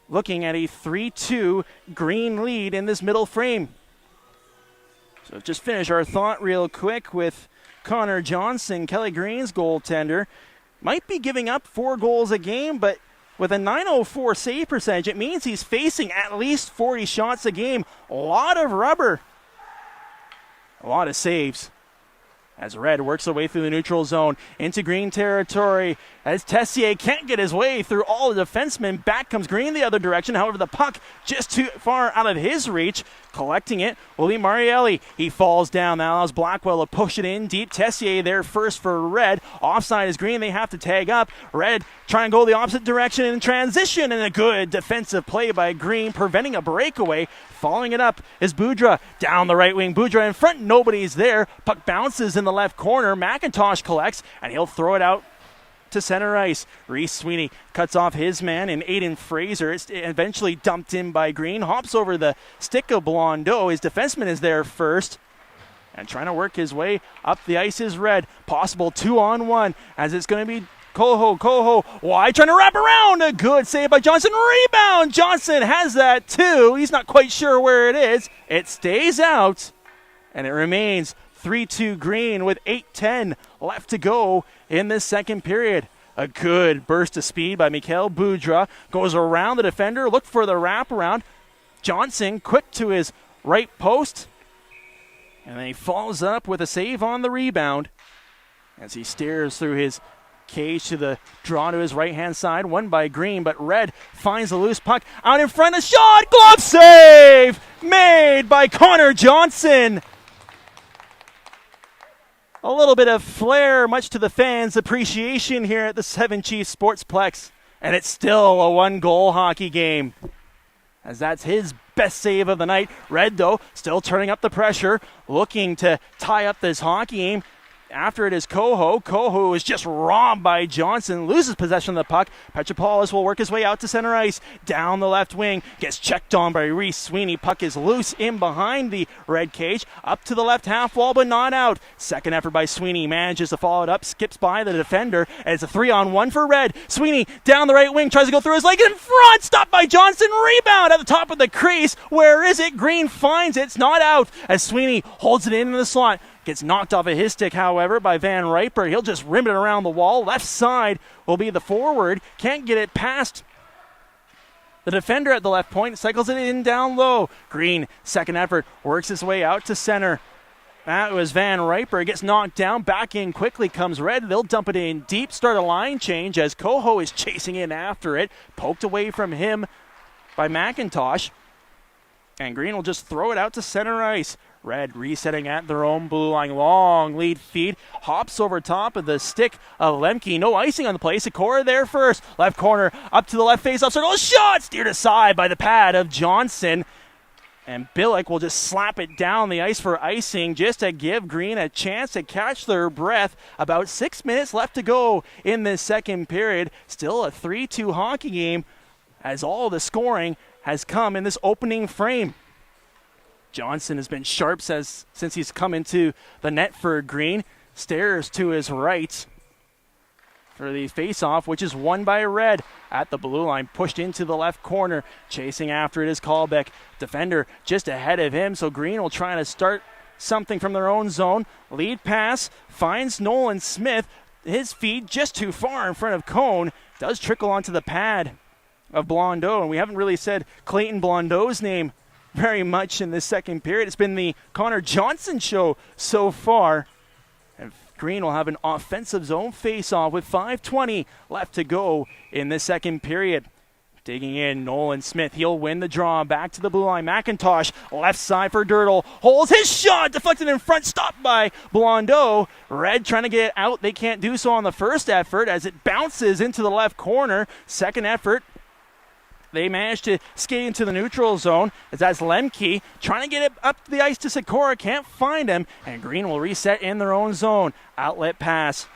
looking at a 3-2 Green lead in this middle frame. So just finish our thought real quick with Connor Johnson, Kelly Green's goaltender. Might be giving up 4 goals a game, but with a 904 save percentage, it means he's facing at least 40 shots a game. A lot of rubber. A lot of saves. As Red works their way through the neutral zone into Green territory. As Tessier can't get his way through all the defensemen. Back comes Green the other direction. However, the puck just too far out of his reach. Collecting it will be Marielli. He falls down. That allows Blackwell to push it in deep. Tessier there first for Red. Offside is Green. They have to tag up. Red trying to go the opposite direction in transition. And a good defensive play by Green, preventing a breakaway. Following it up is Boudreau. Down the right wing. Boudreau in front. Nobody's there. Puck bounces in the left corner. McIntosh collects, and he'll throw it out to center ice. Reese Sweeney cuts off his man, and Aiden Fraser is eventually dumped in by Green. Hops over the stick of Blondeau. His defenseman is there first. And trying to work his way up the ice is Red. Possible 2-on-1 as it's going to be Coho wide, trying to wrap around. A good save by Johnson. Rebound. Johnson has that too. He's not quite sure where it is. It stays out, and it remains 3-2 Green with 8:10 left to go in this second period. A good burst of speed by Mikhail Boudreau. Goes around the defender. Look for the wraparound. Johnson quick to his right post. And then he follows up with a save on the rebound as he steers through his cage to the draw to his right-hand side. Won by Green, but Red finds the loose puck out in front. A shot! Glove save! Made by Connor Johnson. A little bit of flair, much to the fans' appreciation here at the Seven Chiefs Sportsplex. And it's still a 1-goal hockey game, as that's his best save of the night. Red, though, still turning up the pressure, looking to tie up this hockey game. After it is Coho. Coho is just robbed by Johnson. Loses possession of the puck. Petropoulos will work his way out to center ice. Down the left wing. Gets checked on by Reese Sweeney. Puck is loose in behind the Red cage. Up to the left half wall, but not out. Second effort by Sweeney. Manages to follow it up. Skips by the defender. And it's a 3-on-1 for Red. Sweeney down the right wing. Tries to go through his leg in front. Stopped by Johnson. Rebound at the top of the crease. Where is it? Green finds it. It's not out as Sweeney holds it in the slot. Gets knocked off of his stick, however, by Van Riper. He'll just rim it around the wall. Left side will be the forward. Can't get it past the defender at the left point. Cycles it in down low. Green, second effort, works his way out to center. That was Van Riper. He gets knocked down. Back in quickly comes Red. They'll dump it in deep. Start a line change as Coho is chasing in after it. Poked away from him by McIntosh. And Green will just throw it out to center ice. Red resetting at their own blue line. Long lead feed. Hops over top of the stick of Lemke. No icing on the play. Sikora there first. Left corner up to the left face-off circle. A shot steered aside by the pad of Johnson. And Billick will just slap it down the ice for icing just to give Green a chance to catch their breath. About 6 minutes left to go in this second period. Still a 3-2 hockey game as all the scoring has come in this opening frame. Johnson has been sharp since he's come into the net for Green. Stares to his right for the face-off, which is won by Red at the blue line. Pushed into the left corner. Chasing after it is Callbeck. Defender just ahead of him, so Green will try to start something from their own zone. Lead pass finds Nolan Smith. His feet just too far in front of Cone. Does trickle onto the pad of Blondeau, and we haven't really said Clayton Blondeau's name very much in this second period. It's been the Connor Johnson show so far. And Green will have an offensive zone face-off with 5:20 left to go in this second period. Digging in, Nolan Smith. He'll win the draw. Back to the blue line. McIntosh, left side for Dirtle. Holds his shot. Deflected in front. Stopped by Blondeau. Red trying to get it out. They can't do so on the first effort as it bounces into the left corner. Second effort, they managed to skate into the neutral zone as that's Lemke trying to get it up the ice to Sikora. Can't find him, and Green will reset in their own zone. Outlet pass.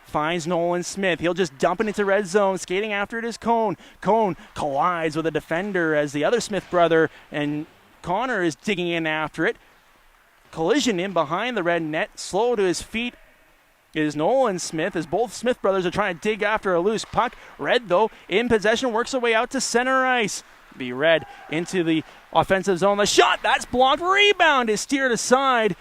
Finds Nolan Smith. He'll just dump it into red zone. Skating after it is Cone. Cone collides with a defender as the other Smith brother and Connor is digging in after it. Collision in behind the red net. Slow to his feet is Nolan Smith as both Smith brothers are trying to dig after a loose puck. Red, though, in possession, works their way out to center ice. Be Red into the offensive zone. The shot, that's blocked. Rebound is steered aside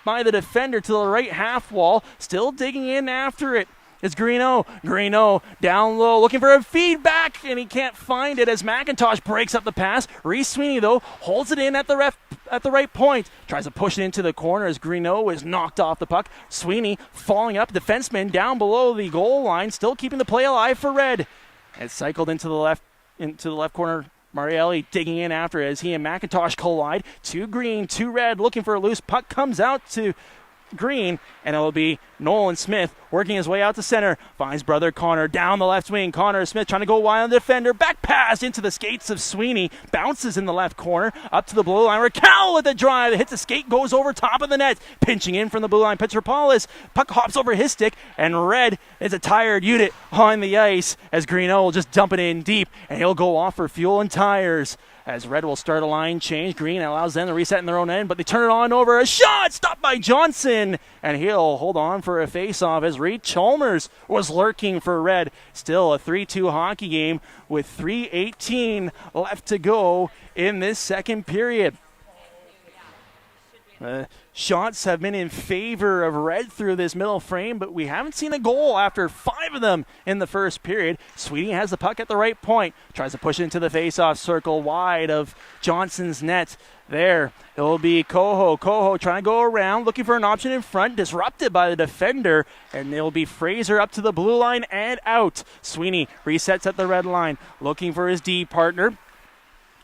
by the defender to the right half wall. Still digging in after it is Greeno. Greeno down low looking for a feedback, and he can't find it as McIntosh breaks up the pass. Reese Sweeney, though, holds it in at the right point. Tries to push it into the corner as Greeno is knocked off the puck. Sweeney falling up. Defenseman down below the goal line, still keeping the play alive for Red. It's cycled into the left corner. Marielli digging in after as he and McIntosh collide. To Green, to Red, looking for a loose puck. Comes out to Green, and it will be Nolan Smith working his way out to center. Finds brother Connor down the left wing. Connor Smith trying to go wide on the defender. Back pass into the skates of Sweeney. Bounces in the left corner. Up to the blue line. Raquel with the drive. Hits the skate. Goes over top of the net. Pinching in from the blue line. Petropoulos. Puck hops over his stick. And Red is a tired unit on the ice as Greeno will just dump it in deep. And he'll go off for fuel and tires. As Red will start a line change. Green allows them to reset in their own end, but they turn it on over. A shot stopped by Johnson, and he'll hold on for a face-off as Reed Chalmers was lurking for Red. Still a 3-2 hockey game with 3:18 left to go in this second period. Shots have been in favor of Red through this middle frame, but we haven't seen a goal after 5 of them in the first period. Sweeney has the puck at the right point. Tries to push it into the face-off circle wide of Johnson's net. There, it will be Coho. Coho trying to go around, looking for an option in front, disrupted by the defender, and it will be Fraser up to the blue line and out. Sweeney resets at the red line, looking for his D partner.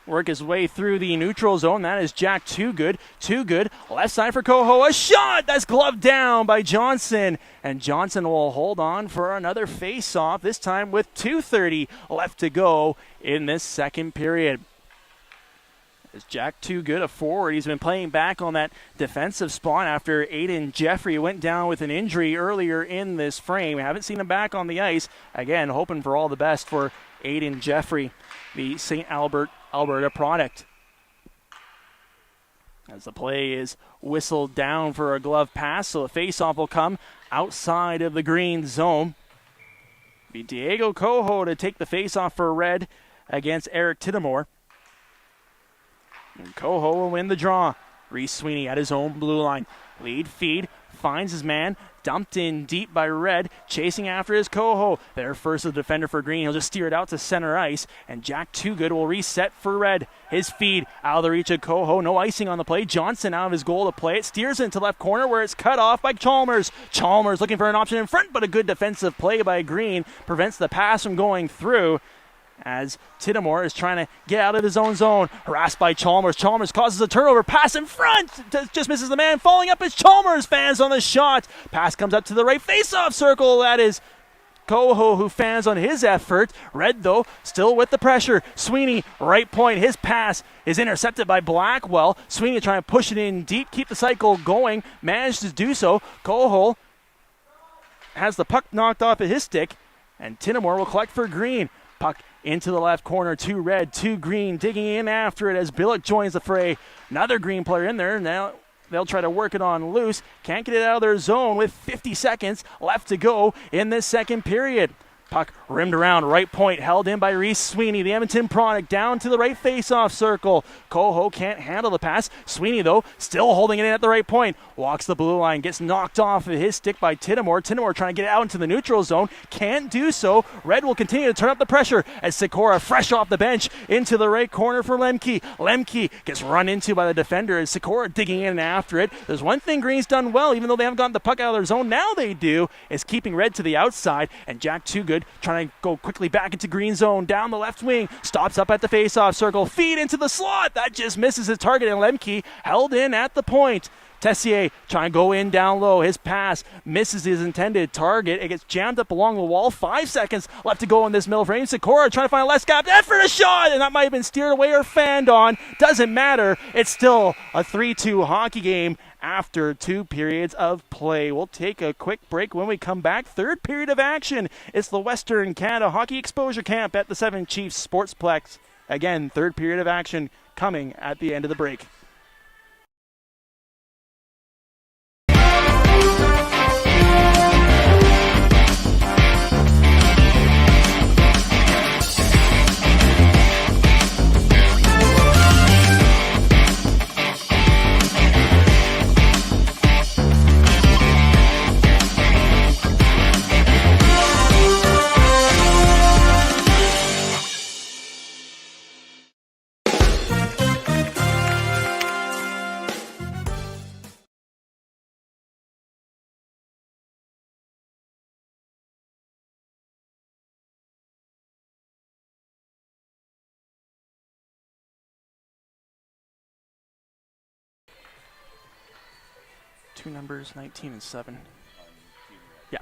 Work his way through the neutral zone. That is Jack Toogood. Toogood, left side for Coho. A shot! That's gloved down by Johnson. And Johnson will hold on for another face-off, this time with 2:30 left to go in this second period. As Jack Toogood, a forward, he's been playing back on that defensive spot after Aiden Jeffrey went down with an injury earlier in this frame. We haven't seen him back on the ice. Again, hoping for all the best for Aiden Jeffrey, the St. Alberta product. As the play is whistled down for a glove pass, so the face-off will come outside of the green zone. Be Diego Coho to take the face-off for Red against Eric Tidamore. And Coho will win the draw. Reese Sweeney at his own blue line. Lead feed, finds his man, dumped in deep by Red, chasing after his Coho. There first the defender for Green. He'll just steer it out to center ice, and Jack Toogood will reset for Red. His feed out of the reach of Coho. No icing on the play. Johnson out of his goal to play it. Steers it into left corner where it's cut off by Chalmers. Chalmers looking for an option in front, but a good defensive play by Green prevents the pass from going through. As Tidamore is trying to get out of his own zone. Harassed by Chalmers. Chalmers causes a turnover. Pass in front. Just misses the man. Falling up is Chalmers. Fans on the shot. Pass comes up to the right face-off circle. That is Coho, who fans on his effort. Red, though, still with the pressure. Sweeney, right point. His pass is intercepted by Blackwell. Sweeney trying to push it in deep, keep the cycle going. Managed to do so. Coho has the puck knocked off of his stick, and Tinnamore will collect for Green. Puck into the left corner, to Red, to Green, digging in after it as Billick joins the fray. Another Green player in there. Now they'll try to work it on loose. Can't get it out of their zone with 50 seconds left to go in this second period. Puck rimmed around, right point, held in by Reese Sweeney. The Edmonton product down to the right face-off circle. Coho can't handle the pass. Sweeney, though, still holding it in at the right point. Walks the blue line, gets knocked off of his stick by Tinnamore. Tinnamore trying to get it out into the neutral zone. Can't do so. Red will continue to turn up the pressure as Sikora, fresh off the bench, into the right corner for Lemke. Lemke gets run into by the defender as Sikora digging in after it. There's one thing Green's done well, even though they haven't gotten the puck out of their zone. Now they do, is keeping Red to the outside, and Jack Toogood trying to go quickly back into Green zone, down the left wing, stops up at the face-off circle, feed into the slot, that just misses his target, and Lemke held in at the point. Tessier trying to go in down low, his pass misses his intended target, it gets jammed up along the wall, 5 seconds left to go in this middle frame. Sikora trying to find a less gap effort, a shot, and that might have been steered away or fanned on, doesn't matter, it's still a 3-2 hockey game after 2 periods of play. We'll take a quick break. When we come back, third period of action. It's the Western Canada Hockey Exposure Camp at the Seven Chiefs Sportsplex. Again, third period of action coming at the end of the break. Two numbers, 19 and 7. Yeah.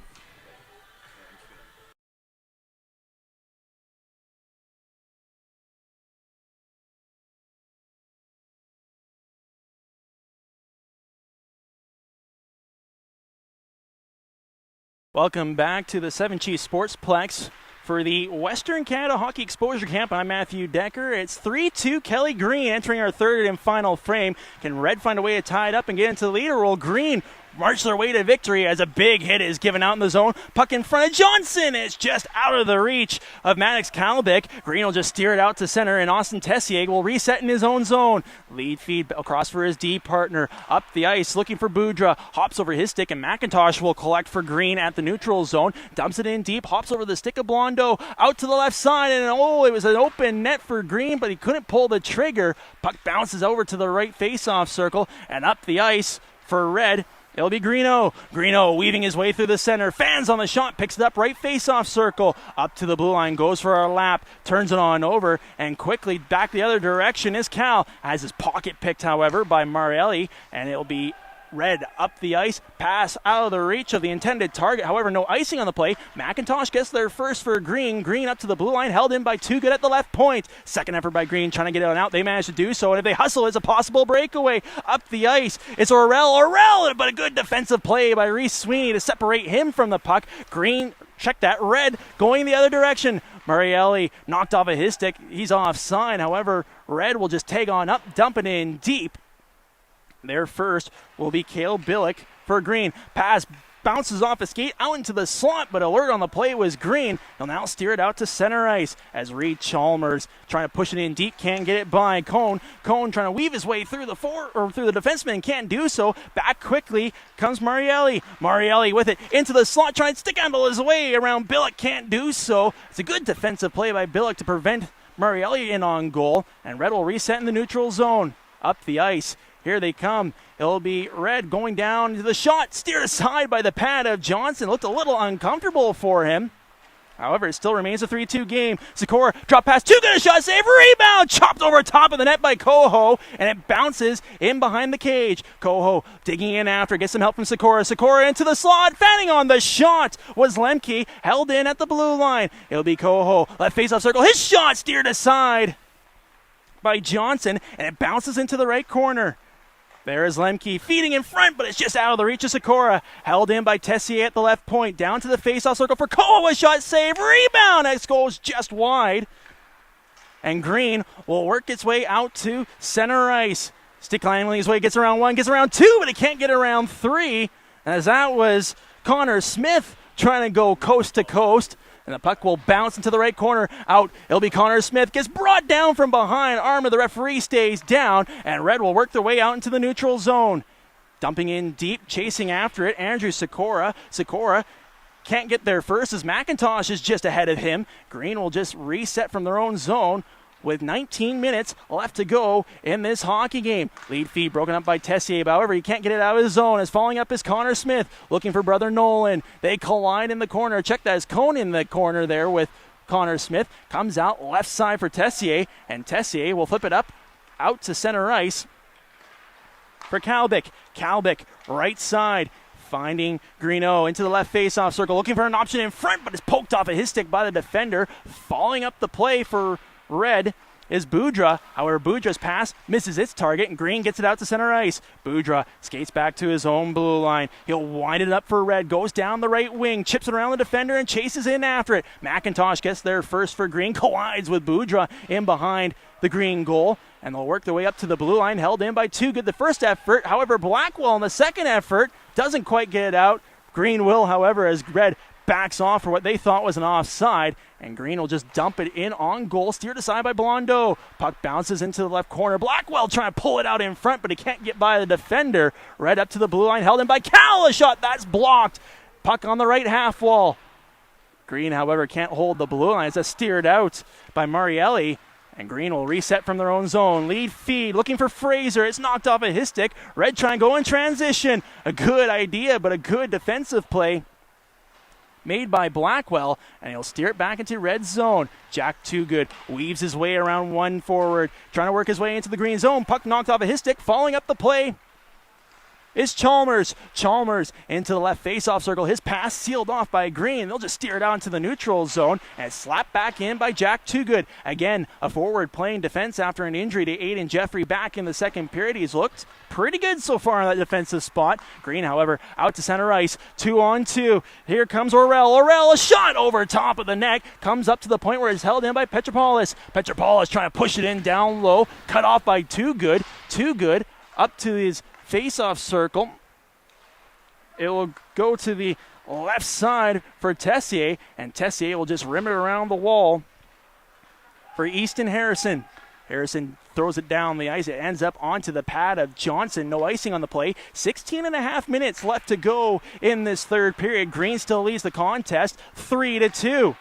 Welcome back to the Seven Chiefs Sportsplex for the Western Canada Hockey Exposure Camp. I'm Matthew Decker. It's 3-2 Kelly Green entering our third and final frame. Can Red find a way to tie it up and get into the leader role? Green march their way to victory as a big hit is given out in the zone. Puck in front of Johnson. It's just out of the reach of Maddox Kalbick. Green will just steer it out to center, and Austin Tessier will reset in his own zone. Lead feed across for his D partner. Up the ice, looking for Boudreau. Hops over his stick, and McIntosh will collect for Green at the neutral zone. Dumps it in deep, hops over the stick of Blondo. Out to the left side, and it was an open net for Green, but he couldn't pull the trigger. Puck bounces over to the right face-off circle, and up the ice for Red. It'll be Greeno. Greeno weaving his way through the center. Fans on the shot. Picks it up right face-off circle. Up to the blue line. Goes for our lap. Turns it on over. And quickly back the other direction is Cal. Has his pocket picked, however, by Marielli. And it'll be Red up the ice, pass out of the reach of the intended target. However, no icing on the play. McIntosh gets there first for Green. Green up to the blue line, held in by Toogood at the left point. Second effort by Green, trying to get it on out. They manage to do so, and if they hustle, it's a possible breakaway. Up the ice, it's Orell, but a good defensive play by Reese Sweeney to separate him from the puck. Green, check that, Red going the other direction. Marielli knocked off of his stick. He's offside. However, Red will just tag on up, dump it in deep. There first will be Cale Billick for Green. Pass bounces off a skate out into the slot, but alert on the play was Green. He'll now steer it out to center ice as Reed Chalmers trying to push it in deep, can't get it by Cone. Cone trying to weave his way through the through the defenseman, can't do so. Back quickly comes Marielli. Marielli with it into the slot, trying to stick handle his way around Billick, can't do so. It's a good defensive play by Billick to prevent Marielli in on goal, and Red will reset in the neutral zone. Up the ice. Here they come. It'll be Red going down to the shot. Steered aside by the pad of Johnson. Looked a little uncomfortable for him. However, it still remains a 3-2 game. Sikora drop pass, too good a shot, save, rebound, chopped over top of the net by Coho, and it bounces in behind the cage. Coho digging in after, gets some help from Sikora. Sikora into the slot, fanning on the shot was Lemke, held in at the blue line. It'll be Coho, left face-off circle, his shot steered aside by Johnson, and it bounces into the right corner. There is Lemke feeding in front, but it's just out of the reach of Sikora. Held in by Tessier at the left point. Down to the face-off circle for Coho. A shot save. Rebound. X goes just wide. And Green will work its way out to center ice. Stick handling his way. Gets around one. Gets around two, but he can't get around three. As that was Connor Smith trying to go coast to coast. And the puck will bounce into the right corner. Out, it'll be Connor Smith. Gets brought down from behind. Arm of the referee stays down. And Red will work their way out into the neutral zone. Dumping in deep, chasing after it. Andrew Sikora. Sikora can't get there first as McIntosh is just ahead of him. Green will just reset from their own zone with 19 minutes left to go in this hockey game. Lead feed broken up by Tessier. However, he can't get it out of his zone. As falling up is Connor Smith looking for brother Nolan. They collide in the corner. Check that as Cone in the corner there with Connor Smith. Comes out left side for Tessier, and Tessier will flip it up out to center ice for Kalbick. Kalbick right side. Finding Greeno into the left face-off circle. Looking for an option in front, but it's poked off of his stick by the defender. Falling up the play for Red is Boudra. However, Boudra's pass misses its target, and Green gets it out to center ice. Boudra skates back to his own blue line. He'll wind it up for Red, goes down the right wing, chips it around the defender, and chases in after it. McIntosh gets there first for Green, collides with Boudra in behind the Green goal, and they'll work their way up to the blue line, held in by Too Good the first effort. However, Blackwell in the second effort doesn't quite get it out. Green will, however, as Red backs off for what they thought was an offside, and Green will just dump it in on goal, steered aside by Blondeau. Puck bounces into the left corner. Blackwell trying to pull it out in front, but he can't get by the defender. Red up to the blue line, held in by Cal. A shot that's blocked. Puck on the right half wall. Green, however, can't hold the blue line. It's steered out by Marielli, and Green will reset from their own zone. Lead feed, looking for Fraser. It's knocked off of his stick. Red trying to go in transition. A good idea, but a good defensive play made by Blackwell, and he'll steer it back into Red zone. Jack Too Good weaves his way around one forward, trying to work his way into the Green zone. Puck knocked off of his stick. Falling up the play is Chalmers. Chalmers into the left face-off circle. His pass sealed off by Green. They'll just steer it out into the neutral zone and slapped back in by Jack Too Good. Again, a forward playing defense after an injury to Aiden Jeffrey back in the second period. He's looked pretty good so far on that defensive spot. Green, however, out to center ice. 2-on-2. Here comes Orel. Orel, a shot over top of the net. Comes up to the point where it's held in by Petropoulos. Petropoulos trying to push it in down low. Cut off by Too Good. Too Good up to his face-off circle. It will go to the left side for Tessier, and Tessier will just rim it around the wall for Easton Harrison. Harrison throws it down the ice. It ends up onto the pad of Johnson. No icing on the play. 16 and a half minutes left to go in this third period. Green still leads the contest 3-2.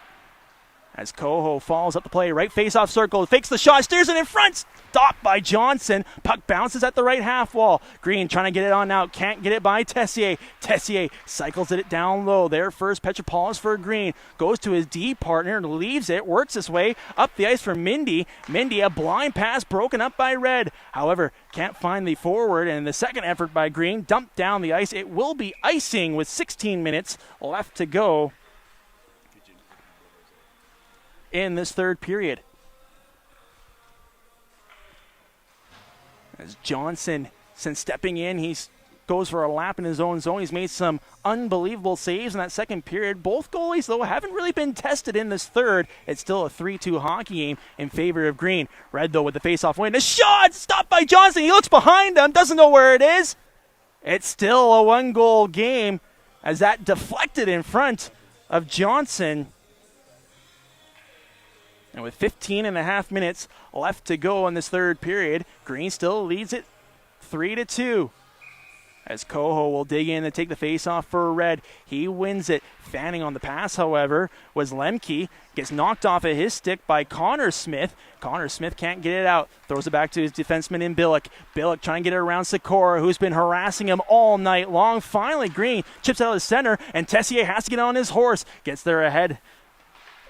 As Coho falls up the play, right face-off circle, fakes the shot, steers it in front, stopped by Johnson. Puck bounces at the right half wall. Green trying to get it on now, can't get it by Tessier. Tessier cycles it down low. There first, Petropoulos for Green. Goes to his D partner and leaves it, works his way up the ice for Mindy. Mindy, a blind pass broken up by Red. However, can't find the forward, and the second effort by Green dumped down the ice. It will be icing with 16 minutes left to go in this third period. As Johnson, since stepping in, he goes for a lap in his own zone. He's made some unbelievable saves in that second period. Both goalies, though, haven't really been tested in this third. It's still a 3-2 hockey game in favor of Green. Red, though, with the face-off win. The shot stopped by Johnson. He looks behind him, doesn't know where it is. It's still a one-goal game as that deflected in front of Johnson. And with 15 and a half minutes left to go in this third period, Green still leads it 3-2. As Coho will dig in and take the face-off for Red. He wins it. Fanning on the pass, however, was Lemke. Gets knocked off of his stick by Connor Smith. Connor Smith can't get it out. Throws it back to his defenseman in Billick. Billick trying to get it around Sikora, who's been harassing him all night long. Finally, Green chips out of the center, and Tessier has to get on his horse. Gets there ahead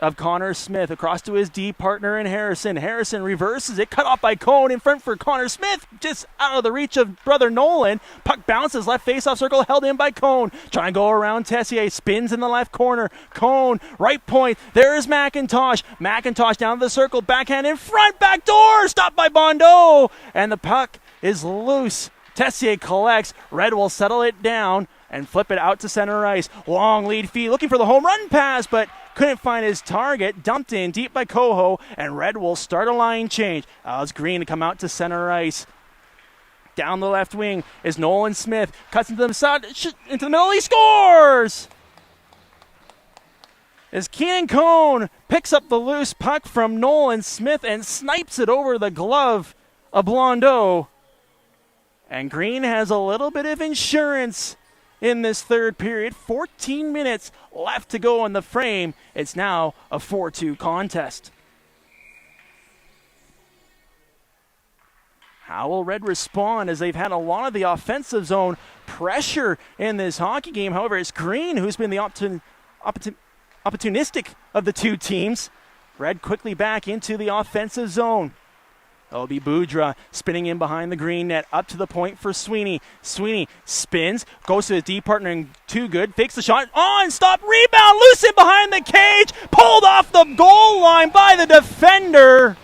of Connor Smith across to his D partner in Harrison. Harrison reverses it, cut off by Cone in front for Connor Smith, just out of the reach of brother Nolan. Puck bounces, left face-off circle, held in by Cone. Trying to go around Tessier, spins in the left corner. Cone, right point, there is McIntosh. McIntosh down to the circle, backhand in front, back door, stopped by Bondo. And the puck is loose. Tessier collects, Red will settle it down and flip it out to center ice. Long lead feed, looking for the home run pass, but couldn't find his target. Dumped in deep by Coho, and Red will start a line change. Allows Green to come out to center ice. Down the left wing is Nolan Smith. Cuts into the side, into the middle, he scores! As Keenan Cone picks up the loose puck from Nolan Smith and snipes it over the glove of Blondeau. And Green has a little bit of insurance in this third period. 14 minutes left to go in the frame. It's now a 4-2 contest. How will Red respond as they've had a lot of the offensive zone pressure in this hockey game? However, it's Green who's been the opportunistic of the two teams. Red quickly back into the offensive zone. It'll be Boudreau spinning in behind the green net, up to the point for Sweeney. Sweeney spins, goes to his D partner and Too Good, fakes the shot, on, stop, rebound, loose in behind the cage, pulled off the goal line by the defender.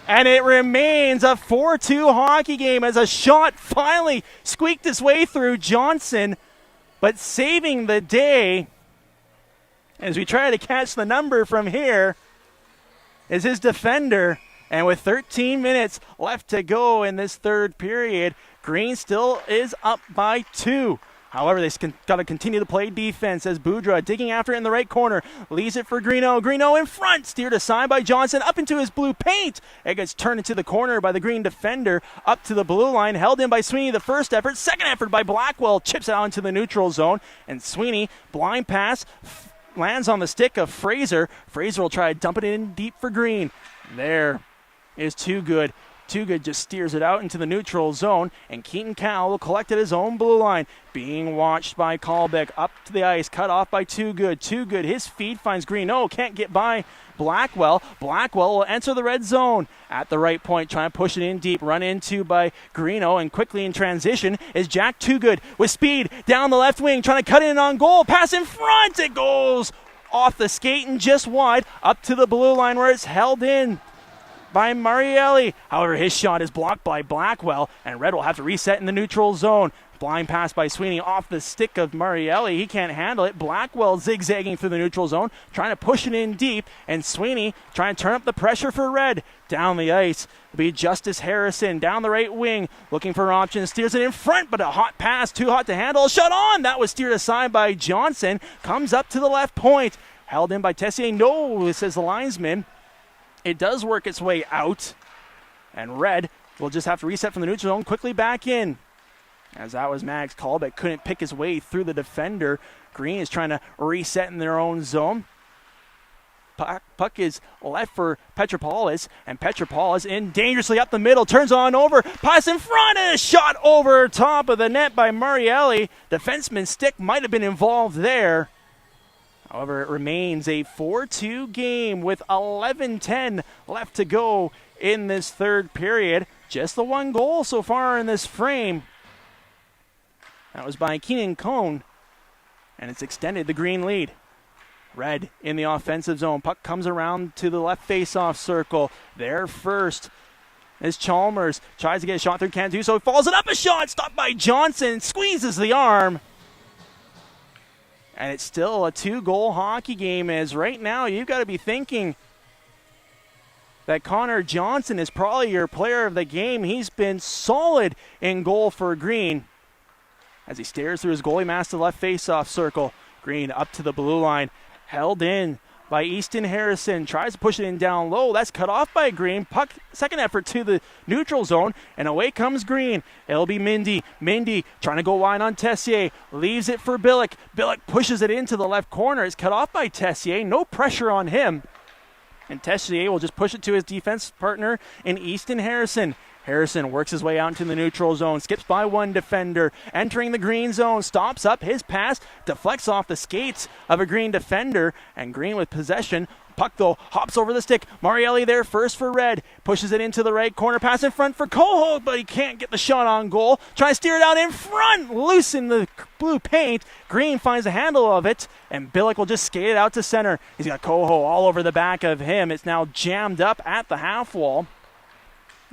And it remains a 4-2 hockey game as a shot finally squeaked its way through Johnson, but saving the day as we try to catch the number from here is his defender. And with 13 minutes left to go in this third period, Green still is up by 2. However, they've got to continue to play defense as Boudreau digging after it in the right corner. Leaves it for Greeno. Greeno in front. Steered aside by Johnson up into his blue paint. It gets turned into the corner by the Green defender. Up to the blue line. Held in by Sweeney the first effort. Second effort by Blackwell. Chips out into the neutral zone. And Sweeney, blind pass, lands on the stick of Fraser. Fraser will try to dump it in deep for Green. There is Too Good. Too Good just steers it out into the neutral zone, and Keaton Cowell will collect at his own blue line. Being watched by Colbeck up to the ice, cut off by Too Good. Too Good, his feed finds Green. Oh, can't get by Blackwell. Blackwell will enter the red zone at the right point, trying to push it in deep. Run into by Greeno, and quickly in transition is Jack Too Good with speed down the left wing, trying to cut in on goal. Pass in front. It goes off the skate and just wide up to the blue line where it's held in by Marielli. However, his shot is blocked by Blackwell, and Red will have to reset in the neutral zone. Blind pass by Sweeney off the stick of Marielli. He can't handle it. Blackwell zigzagging through the neutral zone, trying to push it in deep, and Sweeney trying to turn up the pressure for Red. Down the ice will be Justice Harrison down the right wing, looking for options. Steers it in front, but a hot pass, too hot to handle. Shot on! That was steered aside by Johnson. Comes up to the left point. Held in by Tessier. No, says the linesman. It does work its way out, and Red will just have to reset from the neutral zone, quickly back in. As that was Max Colbeck, couldn't pick his way through the defender. Green is trying to reset in their own zone. Puck is left for Petropoulos, and Petropoulos in dangerously up the middle, turns on over, pass in front, and a shot over top of the net by Marielli. Defenseman's stick might have been involved there. However, it remains a 4-2 game with 11:10 left to go in this third period. Just the one goal so far in this frame. That was by Keenan Cone, and it's extended the Green lead. Red in the offensive zone. Puck comes around to the left face-off circle. There first is Chalmers. Tries to get a shot through, can't do so. He follows it up, a shot stopped by Johnson. Squeezes the arm. And it's still a 2-goal hockey game, as right now you've got to be thinking that Connor Johnson is probably your player of the game. He's been solid in goal for Green as he stares through his goalie mask to the left face-off circle. Green up to the blue line, held in by Easton Harrison. Tries to push it in down low. That's cut off by Green. Puck, second effort to the neutral zone, and away comes Green. It'll be Mindy. Mindy trying to go wide on Tessier. Leaves it for Billick. Billick pushes it into the left corner. It's cut off by Tessier. No pressure on him. And Tessier will just push it to his defense partner in Easton Harrison. Harrison works his way out into the neutral zone, skips by one defender, entering the green zone, stops up his pass, deflects off the skates of a Green defender, and Green with possession. Puck, though, hops over the stick. Marielli there first for Red. Pushes it into the right corner. Pass in front for Coho, but he can't get the shot on goal. Trying to steer it out in front. Loose in the blue paint. Green finds a handle of it, and Billick will just skate it out to center. He's got Coho all over the back of him. It's now jammed up at the half wall.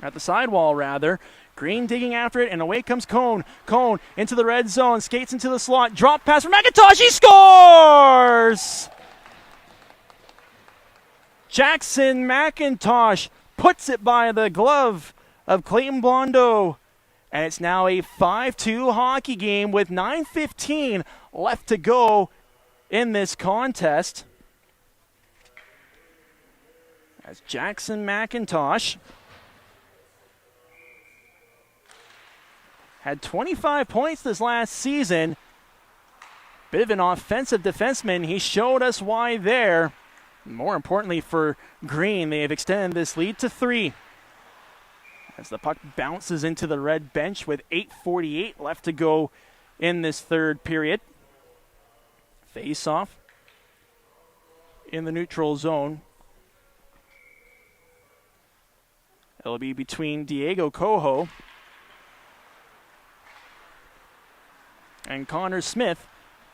At the sidewall, rather. Green digging after it, and away comes Cone. Cone into the red zone. Skates into the slot. Drop pass for McIntosh. He scores! Jackson McIntosh puts it by the glove of Clayton Blondeau. And it's now a 5-2 hockey game with 9:15 left to go in this contest. As Jackson McIntosh had 25 points this last season. Bit of an offensive defenseman. He showed us why there. More importantly for Green, they have extended this lead to 3. As the puck bounces into the red bench with 8:48 left to go in this third period. Face-off in the neutral zone. It'll be between Diego Coho and Connor Smith.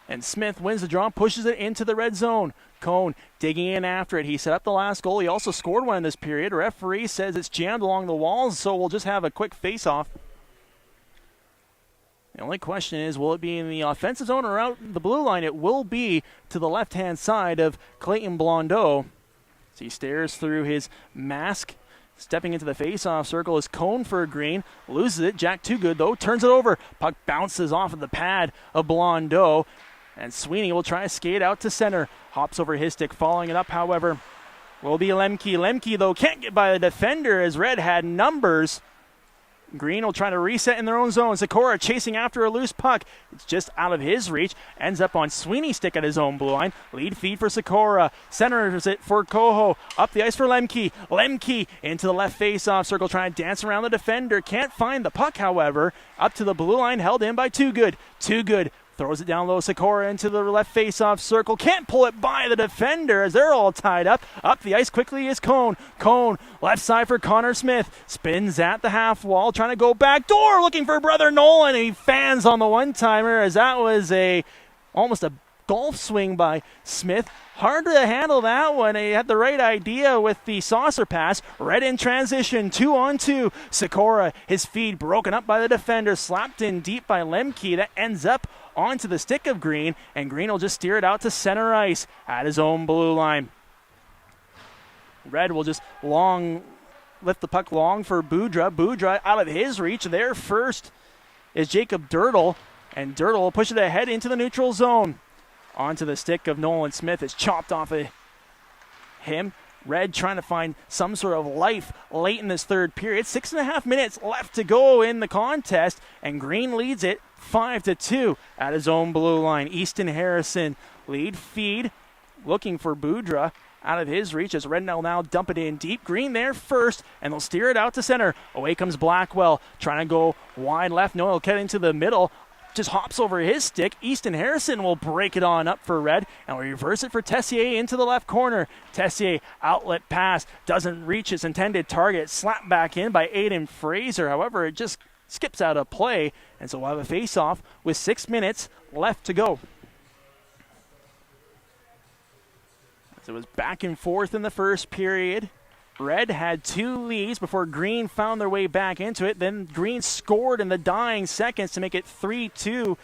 And Smith wins the draw, pushes it into the red zone. Cone digging in after it. He set up the last goal. He also scored one in this period. Referee says it's jammed along the walls, so we'll just have a quick face-off. The only question is, will it be in the offensive zone or out the blue line? It will be to the left-hand side of Clayton Blondeau. So he stares through his mask. Stepping into the face-off circle is Cone for Green. Loses it. Jack Toogood, though, turns it over. Puck bounces off of the pad of Blondeau. And Sweeney will try to skate out to center. Hops over his stick. Following it up, however, will be Lemke. Lemke, though, can't get by the defender as Red had numbers. Green will try to reset in their own zone. Sikora chasing after a loose puck. It's just out of his reach. Ends up on Sweeney's stick at his own blue line. Lead feed for Sikora. Centers it for Coho. Up the ice for Lemke. Lemke into the left face-off circle, trying to dance around the defender. Can't find the puck, however. Up to the blue line, held in by Toogood. Toogood throws it down low. Sikora into the left face-off circle. Can't pull it by the defender as they're all tied up. Up the ice quickly is Cone. Cone, left side for Connor Smith. Spins at the half wall, trying to go back door, looking for brother Nolan. He fans on the one-timer as that was almost a golf swing by Smith. Hard to handle that one. He had the right idea with the saucer pass. Red in transition, 2-on-2. Sikora, his feed broken up by the defender, slapped in deep by Lemke. That ends up onto the stick of Green, and Green will just steer it out to center ice at his own blue line. Red will just lift the puck long for Boudra. Boudra out of his reach. There first is Jacob Dirtle, and Dirtle will push it ahead into the neutral zone. Onto the stick of Nolan Smith. It's chopped off of him. Red trying to find some sort of life late in this third period. 6.5 minutes left to go in the contest, and Green leads it 5-2 at his own blue line. Easton Harrison lead feed, looking for Boudra out of his reach as Red will now dump it in deep. Green there first, and they'll steer it out to center. Away comes Blackwell, trying to go wide left. No, he'll get into the middle. Just hops over his stick. Easton Harrison will break it on up for Red, and we reverse it for Tessier into the left corner. Tessier, outlet pass, doesn't reach its intended target. Slapped back in by Aiden Fraser. However, it just skips out of play, and so we'll have a face-off with 6 minutes left to go. So it was back and forth in the first period. Red had 2 leads before Green found their way back into it. Then Green scored in the dying seconds to make it 3-2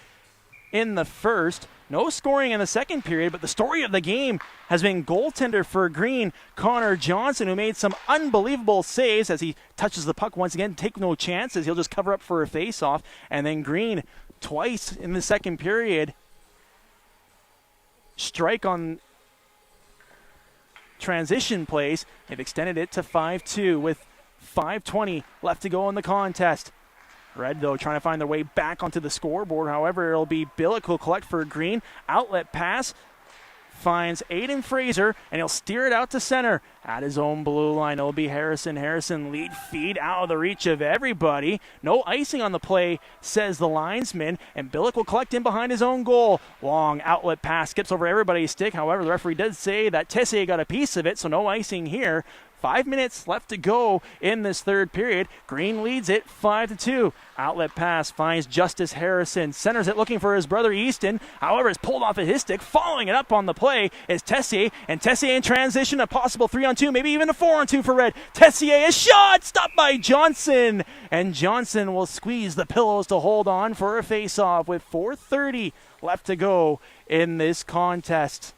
in the first. No scoring in the second period, but the story of the game has been goaltender for Green, Connor Johnson, who made some unbelievable saves as he touches the puck once again. Take no chances. He'll just cover up for a face-off. And then Green, twice in the second period, strike on transition plays. They've extended it to 5-2 with 5:20 left to go in the contest. Red, though, trying to find their way back onto the scoreboard. However, it'll be Billick who'll collect for Green. Outlet pass finds Aiden Fraser, and he'll steer it out to center at his own blue line. It'll be Harrison. Harrison lead feed out of the reach of everybody. No icing on the play, says the linesman, and Billick will collect in behind his own goal. Long outlet pass skips over everybody's stick. However, the referee did say that Tessier got a piece of it, so no icing here. 5 minutes left to go in this third period. Green leads it 5-2. Outlet pass finds Justice Harrison. Centers it looking for his brother Easton. However, it's pulled off of his stick. Following it up on the play is Tessier. And Tessier in transition. A possible 3-on-2, maybe even a 4-on-2 for Red. Tessier is shot. Stopped by Johnson. And Johnson will squeeze the pillows to hold on for a face-off with 4:30 left to go in this contest.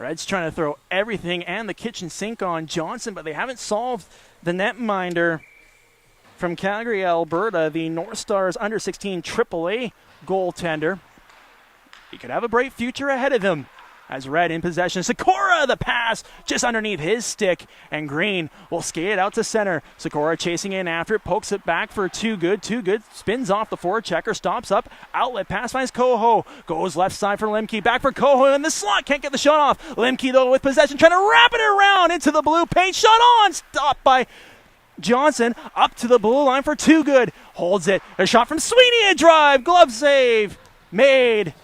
Reds trying to throw everything and the kitchen sink on Johnson, but they haven't solved the netminder from Calgary, Alberta, the North Stars under-16 AAA goaltender. He could have a bright future ahead of him. As Red in possession, Sikora the pass just underneath his stick, and Green will skate it out to center. Sikora chasing in after it, pokes it back for Too Good, spins off the forechecker, stops up, outlet pass finds Coho, goes left side for Lemke, back for Coho in the slot, can't get the shot off. Lemke though with possession, trying to wrap it around into the blue paint, shot on, stopped by Johnson, up to the blue line for Too Good, holds it, a shot from Sweeney, a drive, glove save, made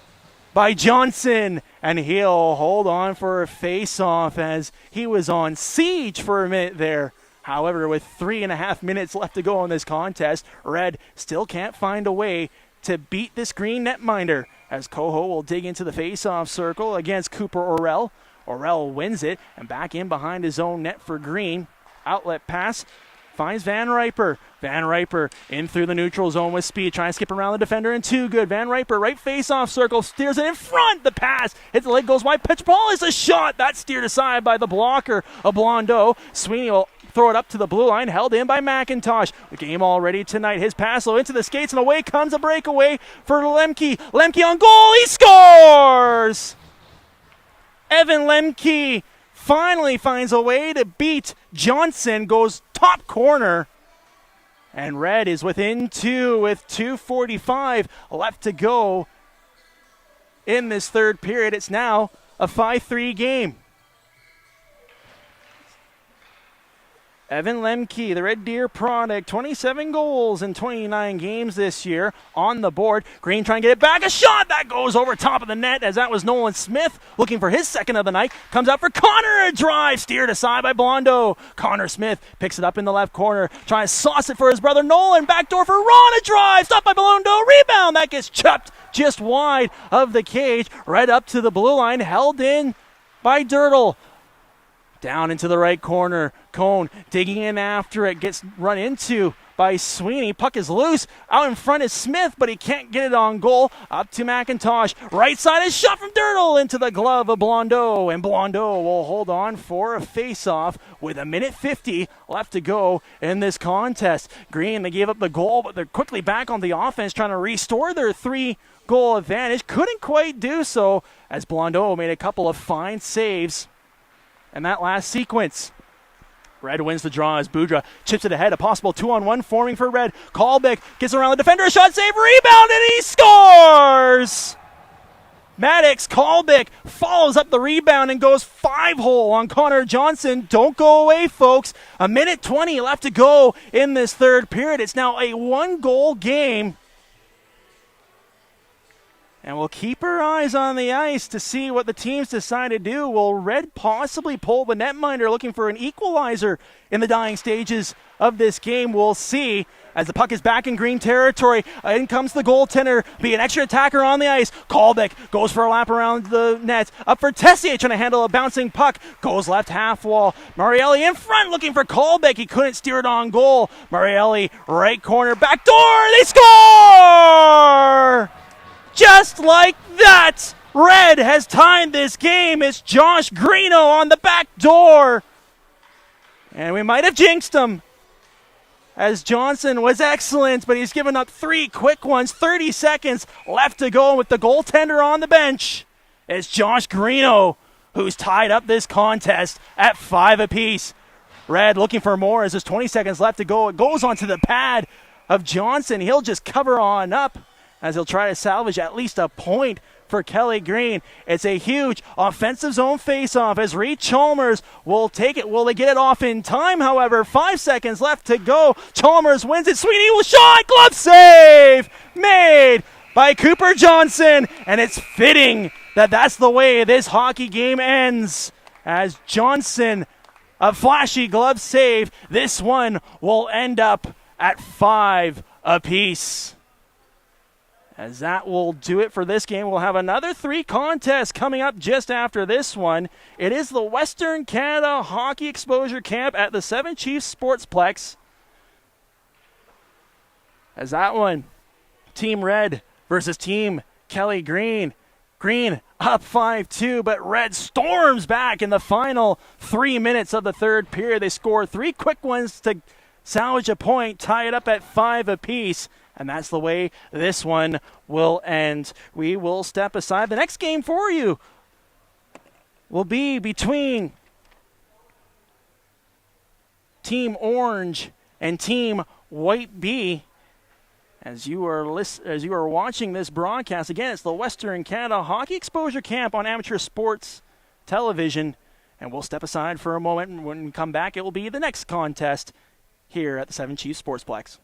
by Johnson, and he'll hold on for a face-off as he was on siege for a minute there. However, with 3.5 minutes left to go in this contest, Red still can't find a way to beat this green netminder as Coho will dig into the face-off circle against Cooper Orell. Orell wins it, and back in behind his own net for Green. Outlet pass finds Van Riper. Van Riper in through the neutral zone with speed, trying to skip around the defender and Too Good. Van Riper, right face-off circle, steers it in front. The pass hits the leg, goes wide. Pitch ball is a shot. That's steered aside by the blocker of Blondeau. Sweeney will throw it up to the blue line, held in by McIntosh. The game already tonight. His pass low into the skates, and away comes a breakaway for Lemke. Lemke on goal. He scores! Evan Lemke finally finds a way to beat Johnson, goes top corner, and Red is within two with 2:45 left to go in this third period. It's now a 5-3 game. Evan Lemke, the Red Deer product, 27 goals in 29 games this year on the board. Green trying to get it back. A shot that goes over top of the net as that was Nolan Smith looking for his second of the night. Comes out for Connor. A drive steered aside by Blondeau. Connor Smith picks it up in the left corner. Trying to sauce it for his brother Nolan. Backdoor for Ron. A drive. Stopped by Blondeau. Rebound. That gets chopped just wide of the cage. Right up to the blue line. Held in by Dirtle. Down into the right corner. Cone digging in after it. Gets run into by Sweeney. Puck is loose. Out in front is Smith, but he can't get it on goal. Up to McIntosh. Right side is shot from Dirtle into the glove of Blondeau. And Blondeau will hold on for a face-off with 1:50 left to go in this contest. Green, they gave up the goal, but they're quickly back on the offense trying to restore their 3-goal advantage. Couldn't quite do so as Blondeau made a couple of fine saves. And that last sequence, Red wins the draw as Boudreau chips it ahead. A possible 2-on-1 forming for Red. Kolbeck gets around the defender, a shot, save, rebound, and he scores! Maddox Kolbeck follows up the rebound and goes 5-hole on Connor Johnson. Don't go away, folks. 1:20 left to go in this third period. It's now a 1-goal game. And we'll keep our eyes on the ice to see what the teams decide to do. Will Red possibly pull the netminder looking for an equalizer in the dying stages of this game? We'll see as the puck is back in Green territory. In comes the goaltender, be an extra attacker on the ice. Kolbeck goes for a lap around the net. Up for Tessier trying to handle a bouncing puck. Goes left half wall. Marielli in front looking for Kolbeck. He couldn't steer it on goal. Marielli right corner, back door. They score! Just like that, Red has tied this game. It's Josh Greeno on the back door. And we might have jinxed him, as Johnson was excellent, but he's given up 3 quick ones. 30 seconds left to go with the goaltender on the bench. It's Josh Greeno who's tied up this contest at 5 apiece. Red looking for more as there's 20 seconds left to go. It goes onto the pad of Johnson. He'll just cover on up as he'll try to salvage at least a point for Kelly Green. It's a huge offensive zone faceoff as Reed Chalmers will take it. Will they get it off in time? However, 5 seconds left to go. Chalmers wins it. Sweeney will shot. Glove save made by Cooper Johnson. And it's fitting that that's the way this hockey game ends. As Johnson, a flashy glove save. This one will end up at 5 apiece. As that will do it for this game. We'll have another 3 contests coming up just after this one. It is the Western Canada Hockey Exposure Camp at the Seven Chiefs Sportsplex. As that one, Team Red versus Team Kelly Green. Green up 5-2, but Red storms back in the final 3 minutes of the third period. They score 3 quick ones to salvage a point, tie it up at 5 apiece. And that's the way this one will end. We will step aside. The next game for you will be between Team Orange and Team White Bee. As you are watching this broadcast, again, it's the Western Canada Hockey Exposure Camp on Amateur Sports Television. And we'll step aside for a moment. And when we come back, it will be the next contest here at the Seven Chiefs Sportsplex.